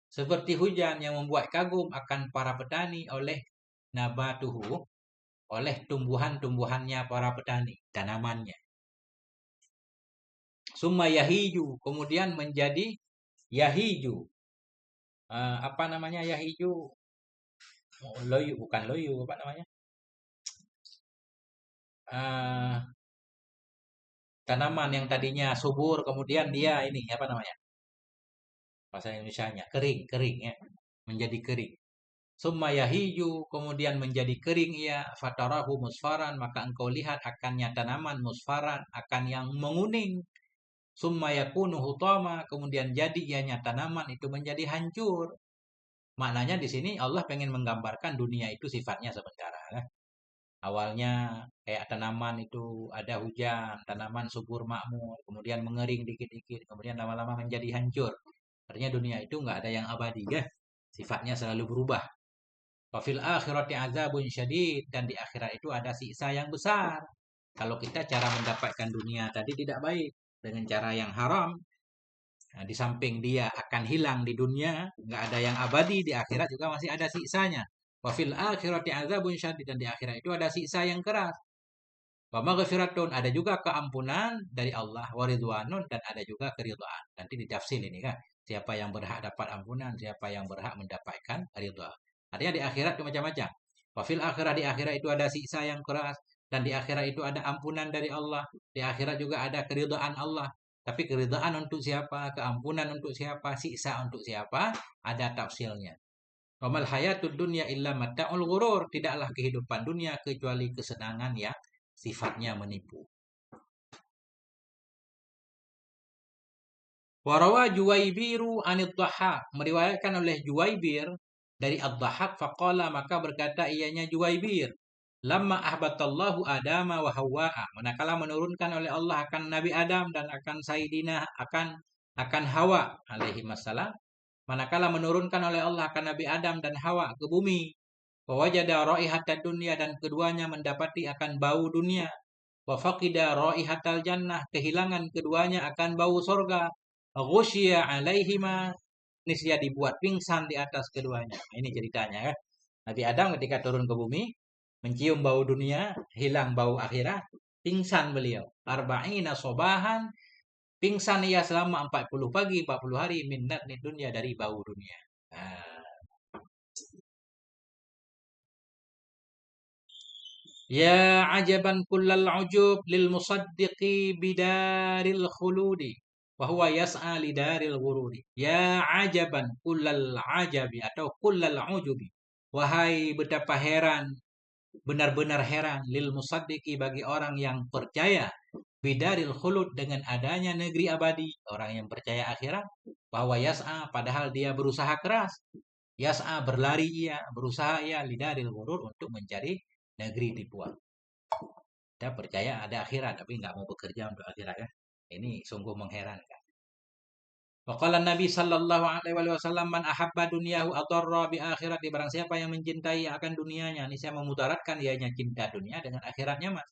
Speaker 1: Seperti hujan yang membuat kagum akan para petani oleh nabatuhu, oleh tumbuhan-tumbuhannya para petani, tanamannya. Summa yahiju, kemudian menjadi yahiju. Apa namanya yahiju? Loyu, bukan loyu, apa namanya? Tanaman yang tadinya subur, kemudian dia ini, apa namanya? Bahasa Indonesianya, kering ya. Menjadi kering. Summa yahiju, kemudian menjadi kering ia, fatarahu musfaran, maka engkau lihat akannya tanaman musfaran, akan yang menguning. Summa yakunu hutama, kemudian jadi ianya tanaman itu menjadi hancur. Maknanya di sini Allah pengen menggambarkan dunia itu sifatnya sementara. Awalnya kayak tanaman itu ada hujan, tanaman subur makmur, kemudian mengering dikit-dikit, kemudian lama-lama menjadi hancur. Artinya dunia itu nggak ada yang abadi, kan? Sifatnya selalu berubah. Wafil akhirati azabun syadid, dan di akhirat itu ada siksa yang besar. Kalau kita cara mendapatkan dunia tadi tidak baik dengan cara yang haram, nah, di samping dia akan hilang di dunia, nggak ada yang abadi, di akhirat juga masih ada siksanya. Wafil akhirati azabun syadid, dan di akhirat itu ada siksa yang keras. Wa maghfiratun, ada juga keampunan dari Allah, waridwanun, dan ada juga keridhaan. Nanti ditafsir ini kan, siapa yang berhak dapat ampunan, siapa yang berhak mendapatkan ridha. Artinya di akhirat itu macam-macam. Wafil akhirat, di akhirat itu ada siksa yang keras, dan di akhirat itu ada ampunan dari Allah. Di akhirat juga ada keridhaan Allah. Tapi keridhaan untuk siapa, keampunan untuk siapa, siksa untuk siapa, ada tafsirnya. Wamal hayatud dunya illa mata'ul ghurur. Tidaklah kehidupan dunia kecuali kesenangan yang sifatnya menipu. Warawa Juwaibiru anid Dhahhak, meriwayatkan oleh Juwaibir dari Ad-Dhahhak, faqala, maka berkata ianya Juwaibir, lamma ahbatallahu Adama wa Hawwa'a, manakala menurunkan oleh Allah akan Nabi Adam dan akan Sayyidina akan Hawa alaihi wassalam, manakala menurunkan oleh Allah akan Nabi Adam dan Hawa ke bumi, wajada raihatad dunya, dan keduanya mendapati akan bau dunia, wa faqida raihatal jannah, kehilangan keduanya akan bau surga, ghusyiya alaihima, niscaya dibuat pingsan di atas keduanya. Ini ceritanya kan. Nabi Adam ketika turun ke bumi, mencium bau dunia, hilang bau akhirat, pingsan beliau. Arba'ina sobahan, pingsan ia selama 40 pagi, 40 hari, minnat di dunia, dari bau dunia. Nah, ya ajaban kullal ujub lil musaddiqi bidaril khuludi wa huwa yas'a lidaril ghururi. Ya ajaban kullal ajabi atau kullal ujubi. Wahai betapa heran, benar-benar heran, lil musaddiqi bagi orang yang percaya, bidaril khulud dengan adanya negeri abadi, orang yang percaya akhirat, bahwa yas'a padahal dia berusaha keras, yas'a berlari ia, berusaha ia, lidaril ghurur untuk mencari negeri tipuan. Kita percaya ada akhirat, tapi nggak mau bekerja untuk akhirat kan. Ini sungguh mengherankan. Waqala Nabi sallallahu alaihi wasallam man ahabba dunyahu adarra bi akhirati, barang siapa yang mencintai akan dunianya, ini saya memudaratkan dianya cinta dunia dengan akhiratnya, Mas.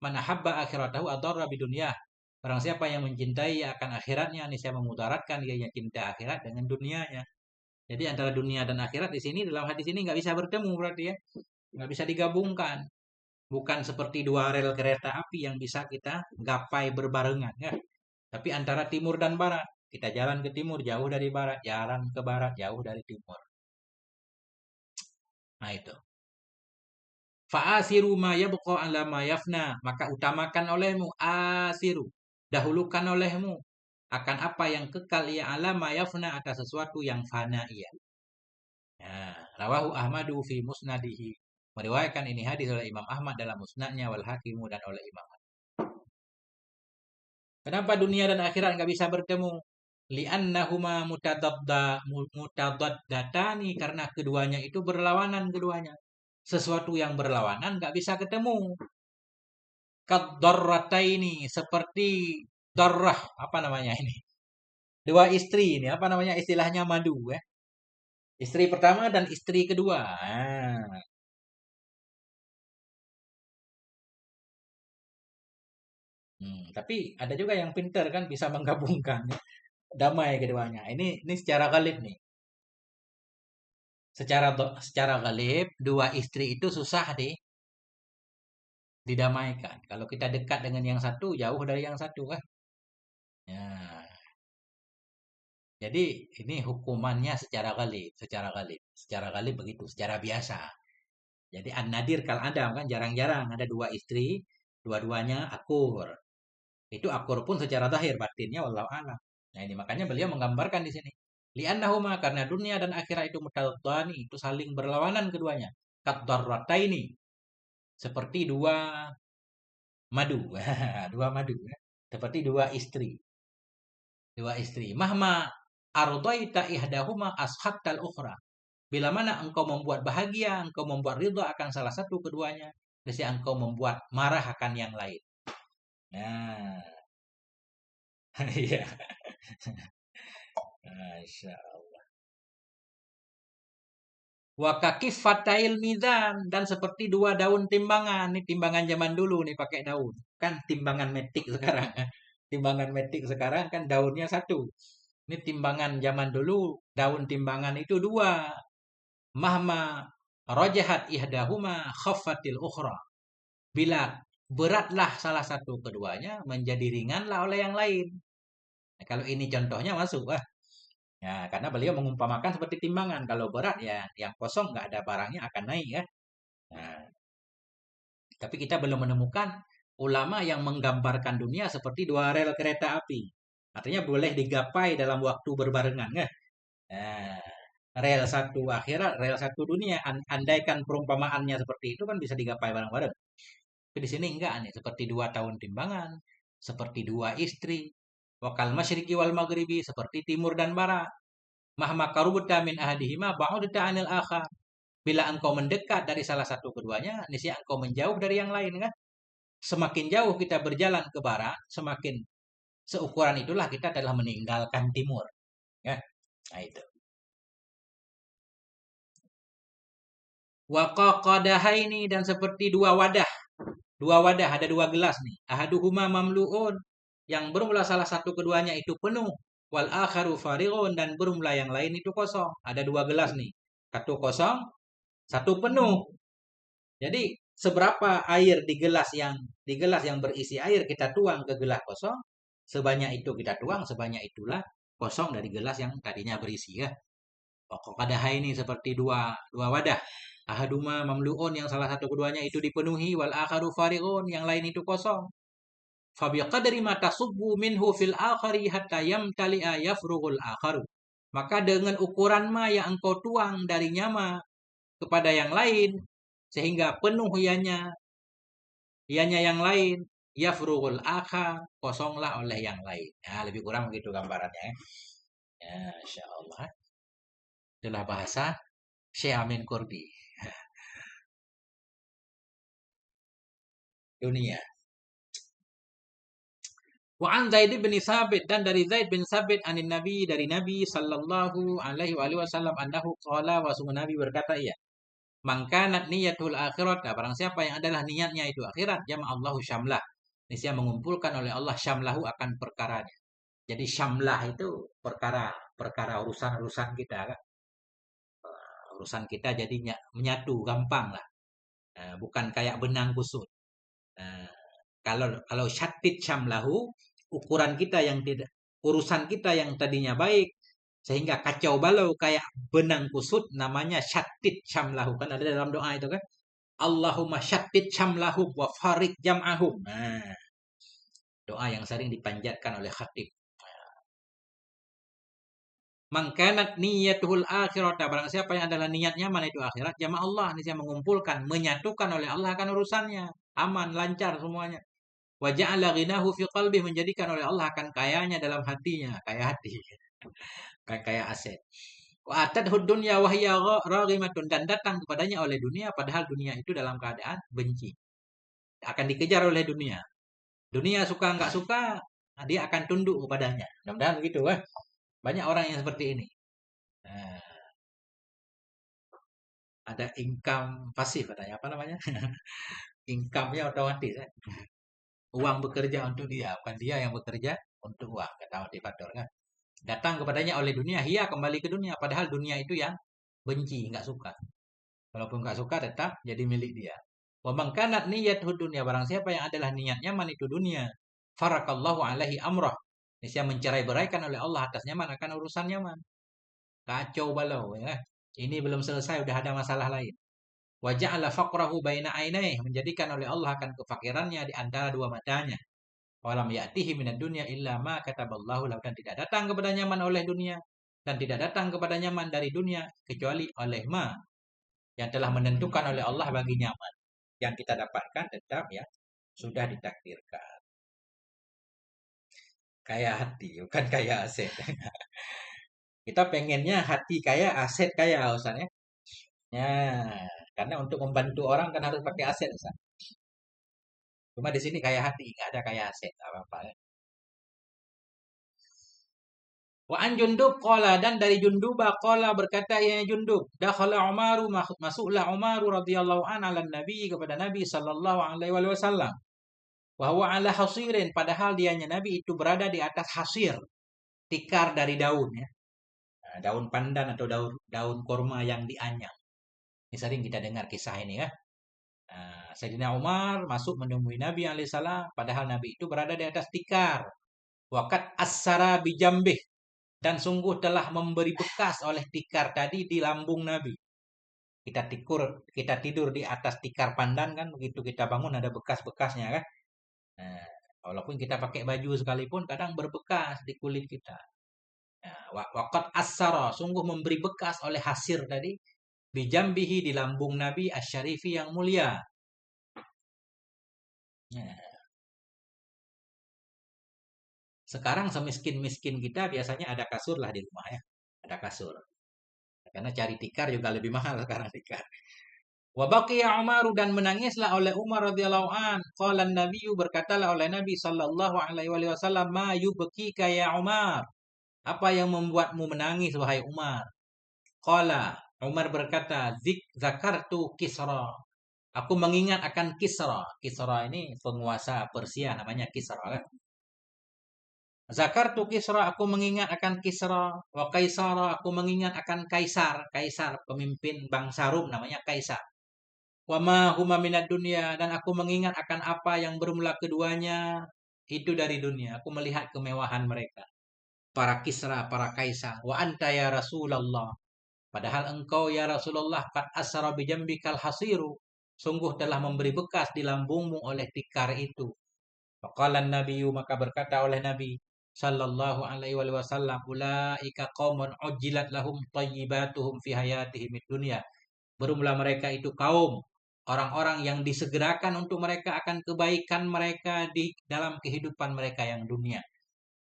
Speaker 1: Man ahabba akhiratahu adarra bi dunya. Barang siapa yang mencintai akan akhiratnya, ini saya memudaratkan dianya cinta akhirat dengan dunianya. Jadi antara dunia dan akhirat di sini dalam hadis ini nggak bisa bertemu berarti ya, nggak bisa digabungkan. Bukan seperti dua rel kereta api yang bisa kita gapai berbarengan ya. Tapi antara timur dan barat, kita jalan ke timur jauh dari barat, jalan ke barat jauh dari timur. Nah itu. Fa'asiru ma yabqa ala ma yafna, maka utamakan olehmu asiru, dahulukan olehmu akan apa yang kekal ya ala ma yafna, atas sesuatu yang fana ia. Ya, rawahu Ahmadu fi musnadihi. Meriwayatkan ini hadis oleh Imam Ahmad dalam musnadnya, wal Hakimu, dan oleh Imam. Kenapa dunia dan akhirat nggak bisa bertemu? Li'annahuma mutadaddatani, karena keduanya itu berlawanan keduanya. Sesuatu yang berlawanan nggak bisa ketemu. Kadarrataini, seperti darrah, apa namanya ini? Dua istri ini, apa namanya istilahnya madu ya? Istri pertama dan istri kedua. Tapi ada juga yang pinter kan bisa menggabungkan ya, damai keduanya. Ini secara galib nih. Secara galib dua istri itu susah didamaikan. Kalau kita dekat dengan yang satu, jauh dari yang satu kan. Ya, jadi ini hukumannya secara galib begitu, secara biasa. Jadi an-nadir kal adam kan jarang-jarang ada dua istri, dua-duanya akur. Itu akur pun secara zahir, batinnya wallahu a'lam. Nah, ini makanya beliau menggambarkan di sini. Li'annahuma, karena dunia dan akhirat itu mutadani, itu saling berlawanan keduanya. Kadarrataini, seperti dua madu. Dua madu ya. Seperti dua istri. Dua istri. Mahma ardaita ihdahuma ashattal ukhra. Bila mana engkau membuat bahagia, engkau membuat ridha akan salah satu keduanya, biasanya engkau membuat marah akan yang lain. Nah, iya. Masya Allah. Wakakif fatail mizan, dan seperti dua daun timbangan. Ini timbangan zaman dulu nih pakai daun. Kan timbangan metik sekarang. Timbangan metik sekarang kan daunnya satu. Ini timbangan zaman dulu, daun timbangan itu dua. Mahma rojahat ihdahuma khaffatil ukhra. Bila beratlah salah satu keduanya, menjadi ringanlah oleh yang lain. Nah, kalau ini contohnya masuk. Ya, karena beliau mengumpamakan seperti timbangan. Kalau berat ya yang kosong nggak ada barangnya akan naik ya. Nah, tapi kita belum menemukan ulama yang menggambarkan dunia seperti dua rel kereta api. Artinya boleh digapai dalam waktu berbarengan ya. Nah, rel satu akhirat, rel satu dunia. Andaikan perumpamaannya seperti itu kan bisa digapai bareng-bareng. Tapi di sini enggak nih, seperti dua tahun timbangan, seperti dua istri, wakal masyriqi wal maghribi, seperti timur dan barat. Mahma karubuta min ahadihima ba'udta anil akhar. Bila engkau mendekat dari salah satu keduanya, niscaya engkau menjauh dari yang lain kan? Semakin jauh kita berjalan ke barat, semakin seukuran itulah kita adalah meninggalkan timur. Ya, nah itu. Waqaqadahaini, dan seperti dua wadah. Dua wadah, ada dua gelas nih. Ahaduhuma mamlu'un, yang bermula salah satu keduanya itu penuh. Wal akharu farighun, dan bermula yang lain itu kosong. Ada dua gelas nih. Satu kosong, satu penuh. Jadi seberapa air di gelas yang berisi air kita tuang ke gelas kosong, sebanyak itu kita tuang, sebanyak itulah kosong dari gelas yang tadinya berisi ya. Pokok kadaha ini seperti dua dua wadah. Ahaduma mamluun, yang salah satu keduanya itu dipenuhi, wal akharu farighun, yang lain itu kosong. Fabiqadri ma tasubbu minhu fil akhari hatta yamtali'a yafrughul akharu. Maka dengan ukuran ma yang engkau tuang darinya ma kepada yang lain, sehingga penuh ianya yang lain, yafrughul akhar, kosonglah oleh yang lain. Ya, lebih kurang begitu gambarannya ya. Ya, Insya Allah. Itulah bahasa Syekh Amin Kurdi. Dunia. Wa an Zaid bin Sabit, dan dari Zaid bin Sabit anin Nabi, dari Nabi sallallahu alaihi wasallam, annahu qala, wa sungguh Nabi berkata, iya, mangkanat niyatul akhirat, nah, barang siapa yang adalah niatnya itu akhirat, jama'allahu syamlah, niscaya mengumpulkan oleh Allah syamlahu akan perkaranya. Jadi syamlah itu perkara perkara urusan-urusan kita kan. Urusan kita jadinya menyatu gampang lah. Bukan kayak benang kusut. Nah, kalau syatid syamlahu, ukuran kita yang tidak, urusan kita yang tadinya baik sehingga kacau balau kayak benang kusut, namanya syatid syamlahu, kan ada dalam doa itu kan. Allahumma syatid syamlahum wa farik jam'ahum. Nah, doa yang sering dipanjatkan oleh khatib. Mangkanat niyatul akhirat, barang siapa yang adalah niatnya mana itu akhirat, jama Allah, ini saya mengumpulkan, menyatukan oleh Allah akan urusannya, aman, lancar semuanya. Wa ja'ala ghinahu fi qalbi, menjadikan oleh Allah akan kayanya dalam hatinya, kaya hati, kaya aset. Wa atadhu dunya wa hiya raghimatun, dan datang kepadanya oleh dunia padahal dunia itu dalam keadaan benci. Akan dikejar oleh dunia. Dunia suka nggak suka, dia akan tunduk kepadanya. Mudah-mudahan begitu, eh. Banyak orang yang seperti ini. Nah, ada income pasif katanya, apa namanya? Income-nya otomatis, eh. Uang bekerja untuk dia, bukan dia yang bekerja untuk uang, kata motivator kan. Datang kepadanya oleh dunia, ia kembali ke dunia, padahal dunia itu yang benci, nggak suka. Walaupun nggak suka tetap jadi milik dia. Wa man kanat niyyatuhu dunya, barang siapa yang adalah niatnya man itu dunia, farakallahu alaihi amrah, niscaya mencerai-beraikan oleh Allah atasnya man akan urusannya man. Kacau balau ya. Ini belum selesai, udah ada masalah lain. Wa ja'ala faqrahu baina ainaihi, menjadikan oleh Allah akan kefakirannya di antara dua matanya. Walam ya'tihi minad dunya illa ma kataballahu lahu, dan tidak datang kepadanya man oleh dunia, dan tidak datang kepadanya man dari dunia kecuali oleh ma yang telah menentukan oleh Allah bagi nyaman. Yang kita dapatkan tetap ya sudah ditakdirkan. Kaya hati, bukan kaya aset. Kita pengennya hati kaya, aset kaya, Ustaz ya. Ya, karena untuk membantu orang kan harus pakai aset, Ustaz. Cuma di sini kaya hati, nggak ada kaya aset, apa-apa ya. Wa an Jundub qala, dan dari Junduba qala berkata, ya Jundub, dakhala Umaru, masuklah Umaru radhiyallahu an ala Nabi, kepada Nabi sallallahu alaihi wasallam. Wa huwa ala hasirin, padahal dianya Nabi itu berada di atas hasir, tikar dari daun ya. Nah, daun pandan atau daun daun kurma yang dianyam. Ini sering kita dengar kisah ini ya. Sayyidina Umar masuk menemui Nabi alaihissalam, padahal Nabi itu berada di atas tikar. Wakat asara bijambih, dan sungguh telah memberi bekas oleh tikar tadi di lambung Nabi. Kita tidur di atas tikar pandan kan, begitu kita bangun ada bekas-bekasnya kan. Nah, walaupun kita pakai baju sekalipun kadang berbekas di kulit kita. Nah, wakat asara, sungguh memberi bekas oleh hasir tadi, bijambihi, di lambung Nabi asyarifi yang mulia. Nah, sekarang semiskin-miskin kita biasanya ada kasur lah di rumah ya. Ada kasur. Karena cari tikar juga lebih mahal sekarang tikar. Wa baqiya Umar, dan menangislah oleh Umar radhiyallahu an. Qala Nabi, berkatalah oleh Nabi sallallahu alaihi wasallam, ma yubkika ya Umar? Apa yang membuatmu menangis wahai Umar? Qala, Umar berkata, zakartu Kisra. Aku mengingat akan Kisra. Kisra ini penguasa Persia, namanya Kisra kan. Zakartu Kisra, aku mengingat akan Kisra. Wa Kaisara, aku mengingat akan Kaisar. Kaisar, pemimpin bangsa Rum, namanya Kaisar. Wa ma huma minad dunya, dan aku mengingat akan apa yang bermula keduanya itu dari dunia. Aku melihat kemewahan mereka. Para Kisra, para Kaisar. Wa anta ya Rasulullah. Padahal engkau ya Rasulullah, qad asra bijambikal hasiru, sungguh telah memberi bekas di lambungmu oleh tikar itu. Faqala Nabi, maka berkata oleh Nabi sallallahu alaihi wasallam, ulaika qaumun ujilat lahum thayyibatuhum fi hayatihim dunya. Bermula mereka itu kaum orang-orang yang disegerakan untuk mereka akan kebaikan mereka di dalam kehidupan mereka yang dunia.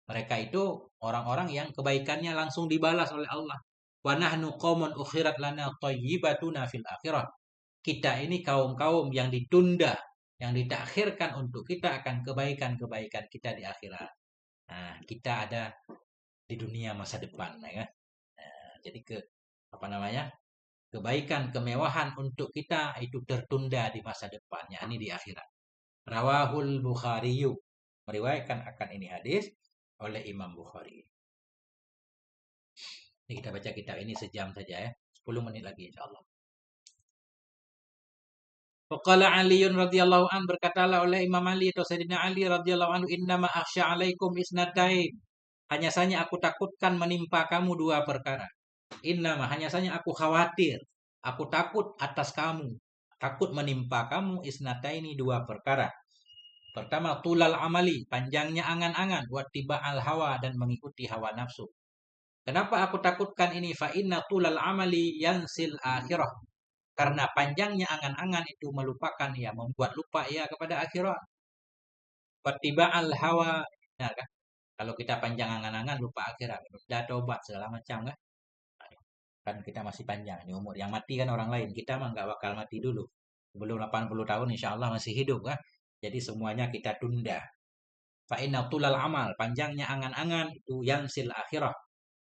Speaker 1: Mereka itu orang-orang yang kebaikannya langsung dibalas oleh Allah. Wa nahnu qaumun ukhirat lana thayyibatuna fil akhirah. Kita ini kaum-kaum yang ditunda, yang ditakhirkan untuk kita akan kebaikan-kebaikan kita di akhirat. Nah, kita ada di dunia masa depan, ya kan? Nah, jadi apa namanya? Kebaikan, kemewahan untuk kita itu tertunda di masa depannya, ini di akhirat. Rawahul Bukhariyu, meriwayatkan akan ini hadis oleh Imam Bukhari. Ini kita baca kitab ini sejam saja ya, 10 menit lagi insyaallah. Faqala Aliun radhiyallahu an, berkatalah oleh Imam Ali atau Sayyidina Ali radhiyallahu anhu, innama akhsha alaikum isnatain. Hanya saja aku takutkan menimpa kamu dua perkara. Innama, hanya saja aku khawatir, aku takut atas kamu, takut menimpa kamu isnataini dua perkara. Pertama, tulal amali, panjangnya angan-angan, wattiba al hawa, dan mengikuti hawa nafsu. Kenapa aku takutkan ini? Fa inna tulal amali yansil akhirah. Karena panjangnya angan-angan itu melupakan ya, membuat lupa ya kepada akhirat. Wattiba al hawa, nah, kan? Kalau kita panjang angan-angan lupa akhirat, udah tobat segala macam kan? Kan kita masih panjang di umur. Yang mati kan orang lain. Kita mah nggak bakal mati dulu. Sebelum 80 tahun insya Allah masih hidup kan. Jadi semuanya kita tunda. Fa'inna tulal amal. Panjangnya angan-angan itu yang sil akhirah.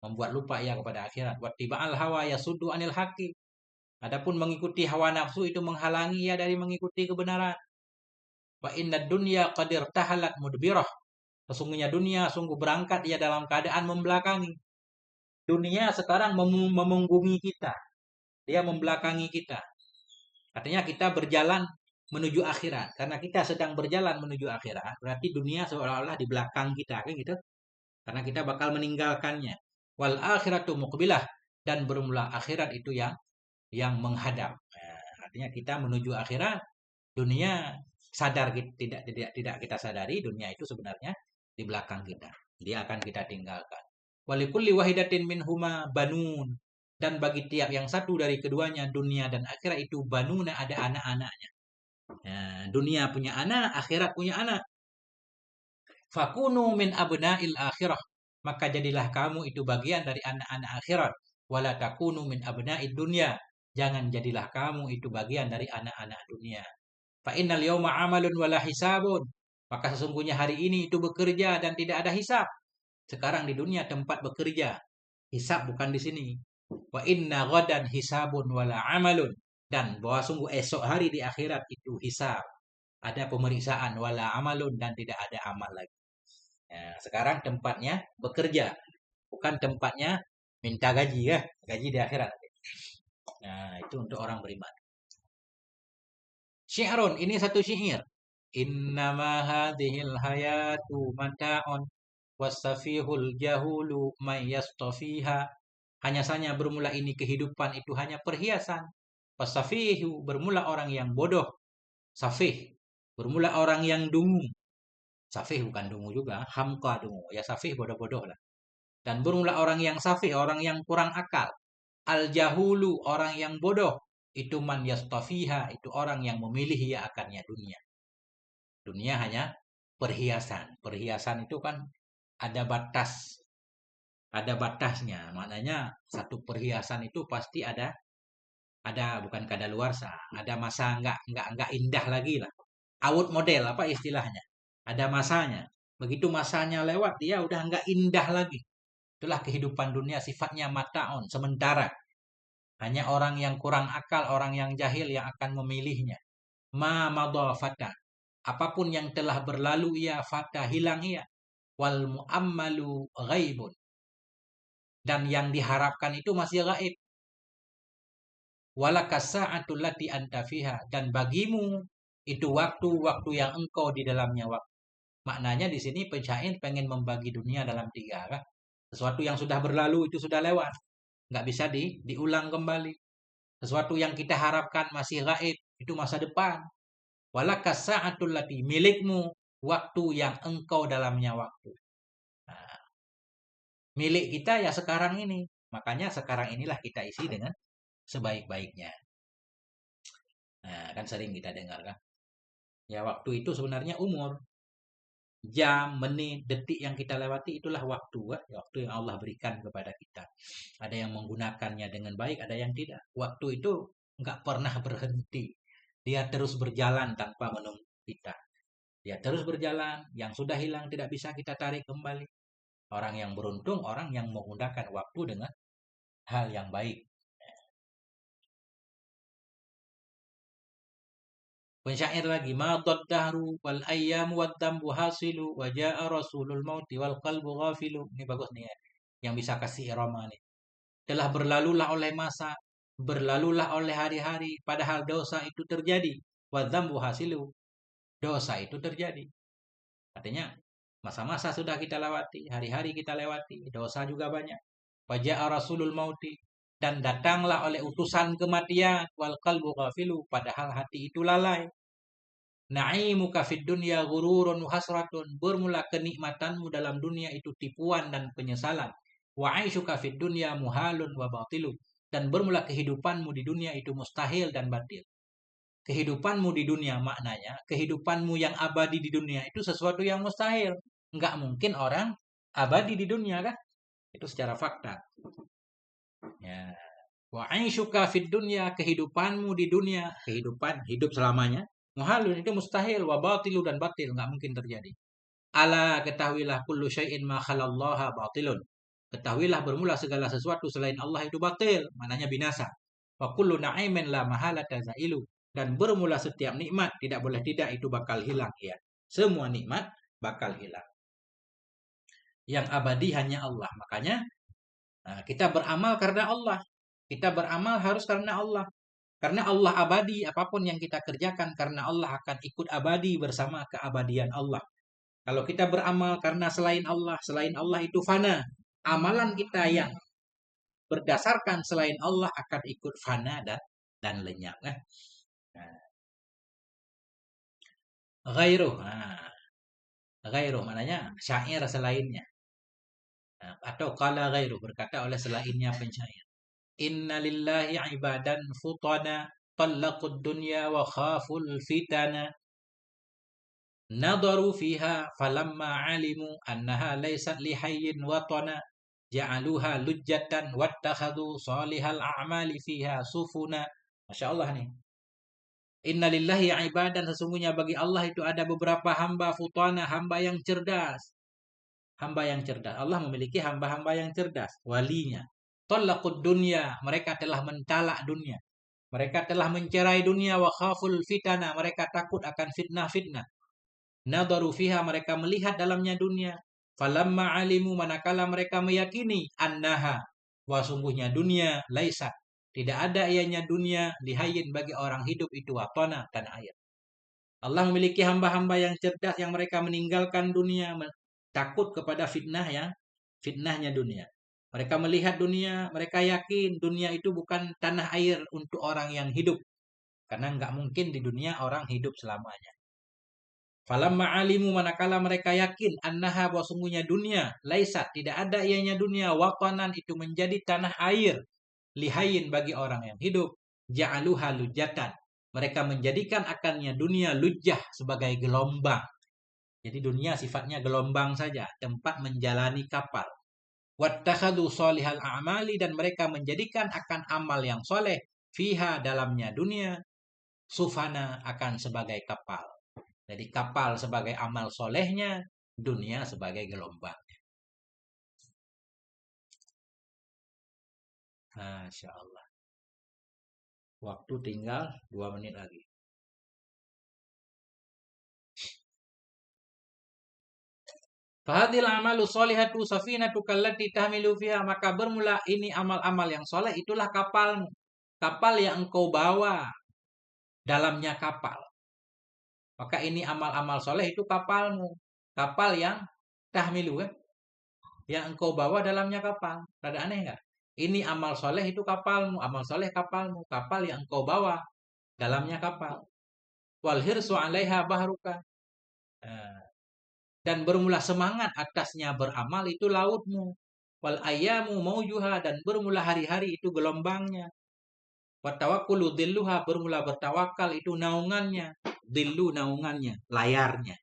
Speaker 1: Membuat lupa ya kepada akhirat. Wattiba'al hawa yasuddu anil haqi. Adapun mengikuti hawa nafsu itu menghalangi ya dari mengikuti kebenaran. Wa inna dunya qadir tahalat mudbirah. Sesungguhnya dunia sungguh berangkat ia dalam keadaan membelakangi. Dunia sekarang memunggungi kita. Dia membelakangi kita. Artinya kita berjalan menuju akhirat. Karena kita sedang berjalan menuju akhirat, berarti dunia seolah-olah di belakang kita, kan gitu. Karena kita bakal meninggalkannya. Wal akhiratu muqbilah, dan bermula akhirat itu yang menghadap. Nah, artinya kita menuju akhirat, dunia sadar tidak kita sadari dunia itu sebenarnya di belakang kita. Dia akan kita tinggalkan. Walikulli wahidatin minhuma banun, dan bagi tiap yang satu dari keduanya, dunia dan akhirat itu banuna, ada anak-anaknya. Nah, dunia punya anak, akhirat punya anak. Fakunu min abna'il akhirah, maka jadilah kamu itu bagian dari anak-anak akhirat. Wala takunu min abna'id dunya, jangan jadilah kamu itu bagian dari anak-anak dunia. Fa innal yawma amalun wala hisabun, maka sesungguhnya hari ini itu bekerja dan tidak ada hisab. Sekarang di dunia tempat bekerja, hisab bukan di sini. Wa inna ghadan hisabun wala amalun, dan bahwa sungguh esok hari di akhirat itu hisab, ada pemeriksaan, wala amalun, dan tidak ada amal lagi. Nah, sekarang tempatnya bekerja, bukan tempatnya minta gaji ya, gaji di akhirat. Nah, itu untuk orang beriman. Syi'run, ini satu syair. Innama hadhil hayatu mata'un wasafihul jahulu may yastafiha. Hanya saja bermula ini kehidupan itu hanya perhiasan. Wasafihu, bermula orang yang bodoh. Safih, bermula orang yang dungu. Safih bukan dungu juga, hamka dungu. Ya safih bodoh-bodoh lah. Dan bermula orang yang safih, orang yang kurang akal. Al jahulu, orang yang bodoh. Itu man yastafiha, itu orang yang memilih ya akannya dunia. Dunia hanya perhiasan. Perhiasan itu kan ada batasnya. Maknanya satu perhiasan itu pasti ada bukan kadaluarsa, ada masa nggak indah lagi lah. Out model apa istilahnya? Ada masanya. Begitu masanya lewat, dia udah nggak indah lagi. Itulah kehidupan dunia, sifatnya mataon, sementara. Hanya orang yang kurang akal, orang yang jahil yang akan memilihnya. Ma madha fata. Apapun yang telah berlalu ia fata, hilang ia. Wal muammalu ghaibun. Dan yang diharapkan itu masih gaib. Walakasa'atul lati anta fiha, dan bagimu itu waktu-waktu yang engkau di dalamnya waktu. Maknanya di sini penyair pengen membagi dunia dalam tiga kan. Sesuatu yang sudah berlalu itu sudah lewat, nggak bisa diulang kembali. Sesuatu yang kita harapkan masih gaib, itu masa depan. Walakasa'atul lati, milikmu waktu yang engkau dalamnya waktu. Nah, milik kita ya sekarang ini. Makanya sekarang inilah kita isi dengan sebaik-baiknya. Nah, kan sering kita dengar kan. Ya waktu itu sebenarnya umur. Jam, menit, detik yang kita lewati itulah waktu. Kan? Waktu yang Allah berikan kepada kita. Ada yang menggunakannya dengan baik, ada yang tidak. Waktu itu nggak pernah berhenti. Dia terus berjalan tanpa menunggu kita. Dia terus berjalan, yang sudah hilang tidak bisa kita tarik kembali. Orang yang beruntung, orang yang menggunakan waktu dengan hal yang baik. Pensyair lagi, madad dahru wal ayyam wad dambu hasilu wa jaa rasulul mauti wal qalbu ghafilu. Ini bagus nih ya. Yang bisa kasih irama nih. Telah berlalulah oleh masa, berlalulah oleh hari-hari, padahal dosa itu terjadi. Wad dambu hasilu. Dosa itu terjadi. Artinya, masa-masa sudah kita lewati, hari-hari kita lewati, dosa juga banyak. Wa jaa rasulul mauti. Dan datanglah oleh utusan kematian wal qalbu ghafilu, padahal hati itu lalai. Na'imuka fid dunya ghururun hasratun. Bermula kenikmatanmu dalam dunia itu tipuan dan penyesalan. Wa 'aishuka fid dunya muhalun wa batilu. Dan bermula kehidupanmu di dunia itu mustahil dan batil. Kehidupanmu di dunia maknanya, kehidupanmu yang abadi di dunia itu sesuatu yang mustahil. Enggak mungkin orang abadi di dunia kan? Itu secara fakta. Ya. Wa 'aishuka fid dunya, kehidupanmu di dunia, kehidupan hidup selamanya. Muhalun itu mustahil, wa batilu dan batil, nggak mungkin terjadi. Ala ketahuilah kullu syai'in ma khalallaha batilun. Ketahuilah bermula segala sesuatu selain Allah itu batil, maknanya binasa. Wa kullu na'imin la mahalata zailu. Dan bermula setiap nikmat tidak boleh tidak itu bakal hilang ya. Semua nikmat bakal hilang. Yang abadi hanya Allah. Makanya kita beramal karena Allah. Kita beramal harus karena Allah. Karena Allah abadi, apapun yang kita kerjakan karena Allah akan ikut abadi bersama keabadian Allah. Kalau kita beramal karena selain Allah itu fana. Amalan kita yang berdasarkan selain Allah akan ikut fana dan lenyap. Ghairuh. Ghairuh maknanya syair selainnya. Atau qala ghairuh, berkata oleh selainnya penyair. Inna lillahi ibadan futana talaqud dunya wa khaful fitana nadaru fiha falamma alimu annaha laysat lihayyin watana ja'aluha lujjatan wattakhadhu salihal a'mali fiha sufuna. Masya Allah nih. Inna lillahi ibadan, sesungguhnya bagi Allah itu ada beberapa hamba futana, hamba yang cerdas. Hamba yang cerdas. Allah memiliki hamba-hamba yang cerdas, walinya. Talaqud dunya, mereka telah mentalak dunia. Mereka telah mencerai dunia, wa khaful fitana, mereka takut akan fitnah-fitnah. Nadaru fiha, mereka melihat dalamnya dunia. Falamma alimu, manakala mereka meyakini annaha, wa sungguhnya dunia laisa, tidak ada ianya dunia lihayyin bagi orang hidup itu watana, tanah air. Allah memiliki hamba-hamba yang cerdas yang mereka meninggalkan dunia, takut kepada fitnahnya dunia. Mereka melihat dunia, mereka yakin dunia itu bukan tanah air untuk orang yang hidup. Karena nggak mungkin di dunia orang hidup selamanya. Falamma alimu, manakala mereka yakin annaha, bahwa sungguhnya dunia laisat, tidak ada ianya dunia, watanan itu menjadi tanah air, lihayin bagi orang yang hidup, ja'aluha lujatan, mereka menjadikan akannya dunia lujah sebagai gelombang. Jadi dunia sifatnya gelombang saja, tempat menjalani kapal. Wattakhadhu salihal a'mali, dan mereka menjadikan akan amal yang soleh fiha, dalamnya dunia, sufana, akan sebagai kapal. Jadi kapal sebagai amal solehnya, dunia sebagai gelombang. Masya Allah. Waktu tinggal 2 menit lagi. Fahadil amalu solihatu safinatu kallati tahmilu fiha, maka bermula ini amal-amal yang soleh, itulah kapalmu. Kapal yang engkau bawa, dalamnya kapal. Maka ini amal-amal soleh itu kapalmu. Kapal yang tahmilu kan? Yang engkau bawa dalamnya kapal. Rada aneh nggak? Ini amal soleh itu kapalmu. Amal soleh kapalmu. Kapal yang engkau bawa dalamnya kapal. Wal hirsu 'alaiha bahruka. Dan bermula semangat atasnya beramal itu lautmu. Wal ayyamu maujuha, dan bermula hari-hari itu gelombangnya. Wa tawakkulu dhilluha, bermula bertawakal itu naungannya. Dhillu naungannya, layarnya.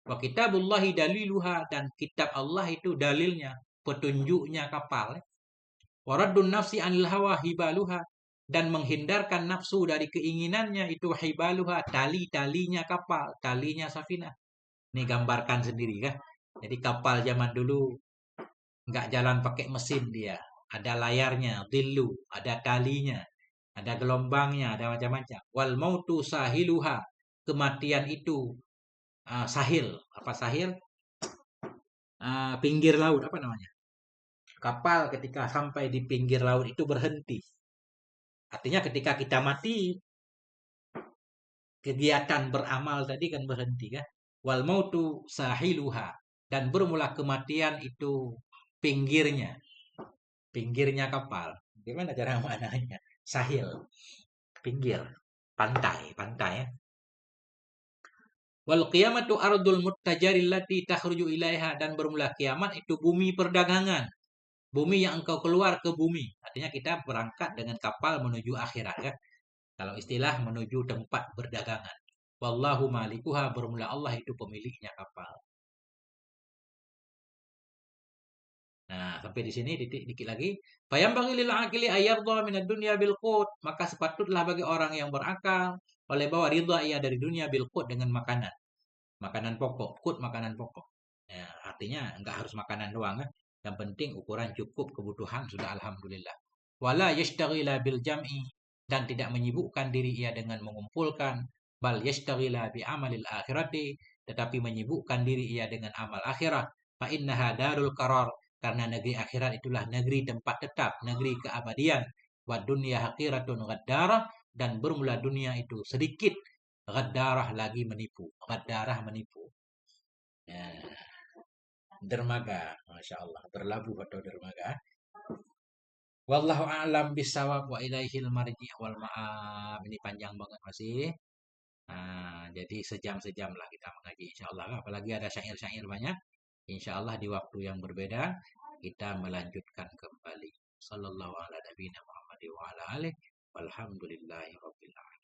Speaker 1: Wa kitabullahi daliluha, dan kitab Allah itu dalilnya, petunjuknya kapal. Wa raddun nafsi anil hawa hibaluha, dan menghindarkan nafsu dari keinginannya itu hibaluha, tali-talinya kapal, talinya safinah. Ini gambarkan sendiri kan. Jadi kapal zaman dulu nggak jalan pakai mesin dia. Ada layarnya, dilu, ada talinya, ada gelombangnya, ada macam-macam. Wal mautu sahiluha. Kematian itu sahil. Apa sahil? Pinggir laut apa namanya? Kapal ketika sampai di pinggir laut itu berhenti. Artinya ketika kita mati, kegiatan beramal tadi kan berhenti kan. Wal mautu sahiluha. Dan bermula kematian itu pinggirnya. Pinggirnya kapal. Gimana cara maknanya? Sahil. Pinggir. Pantai. Pantai ya. Wal qiyamatu ardul muttajaril lati takhruju ilaiha. Dan bermula kiamat itu bumi perdagangan. Bumi yang engkau keluar ke bumi. Artinya kita berangkat dengan kapal menuju akhirat ya. Kalau istilah menuju tempat berdagangan. Wallahu malikuha, bermula Allah itu pemiliknya kapal. Nah, sampai di sini titik dikit lagi. Fayambaghi lil aqili ayyardha minad dunya bil qut. Maka sepatutlah bagi orang yang berakal oleh bahwa ridha ia dari dunia bil qut dengan makanan. Makanan pokok, qut makanan pokok. Ya, artinya enggak harus makanan doang kan. Yang penting ukuran cukup kebutuhan sudah alhamdulillah. Wala yashtaghila bil jam'i, dan tidak menyibukkan diri ia dengan mengumpulkan, bal yashtaghila bi amalil akhirati, tetapi menyibukkan diri ia dengan amal akhirat. Fa innaha darul qarar, karena negeri akhirat itulah negeri tempat tetap, negeri keabadian. Wa dunya haqiratun ghaddarah, dan bermula dunia itu sedikit ghaddarah lagi menipu. Ghaddarah menipu. Ya, dermaga, masya Allah, berlabuh atau dermaga. Wallahu a'lam bisawab wa ilaihil marji' wal ma'ab. Ini panjang banget masih. Nah, jadi sejam-sejam lah kita mengaji insyaallah. Apalagi ada syair-syair banyak. Insyaallah di waktu yang berbeda kita melanjutkan kembali. Sallallahu ala nabiyina Muhammad wa ala alihi walhamdulillahi rabbil alamin.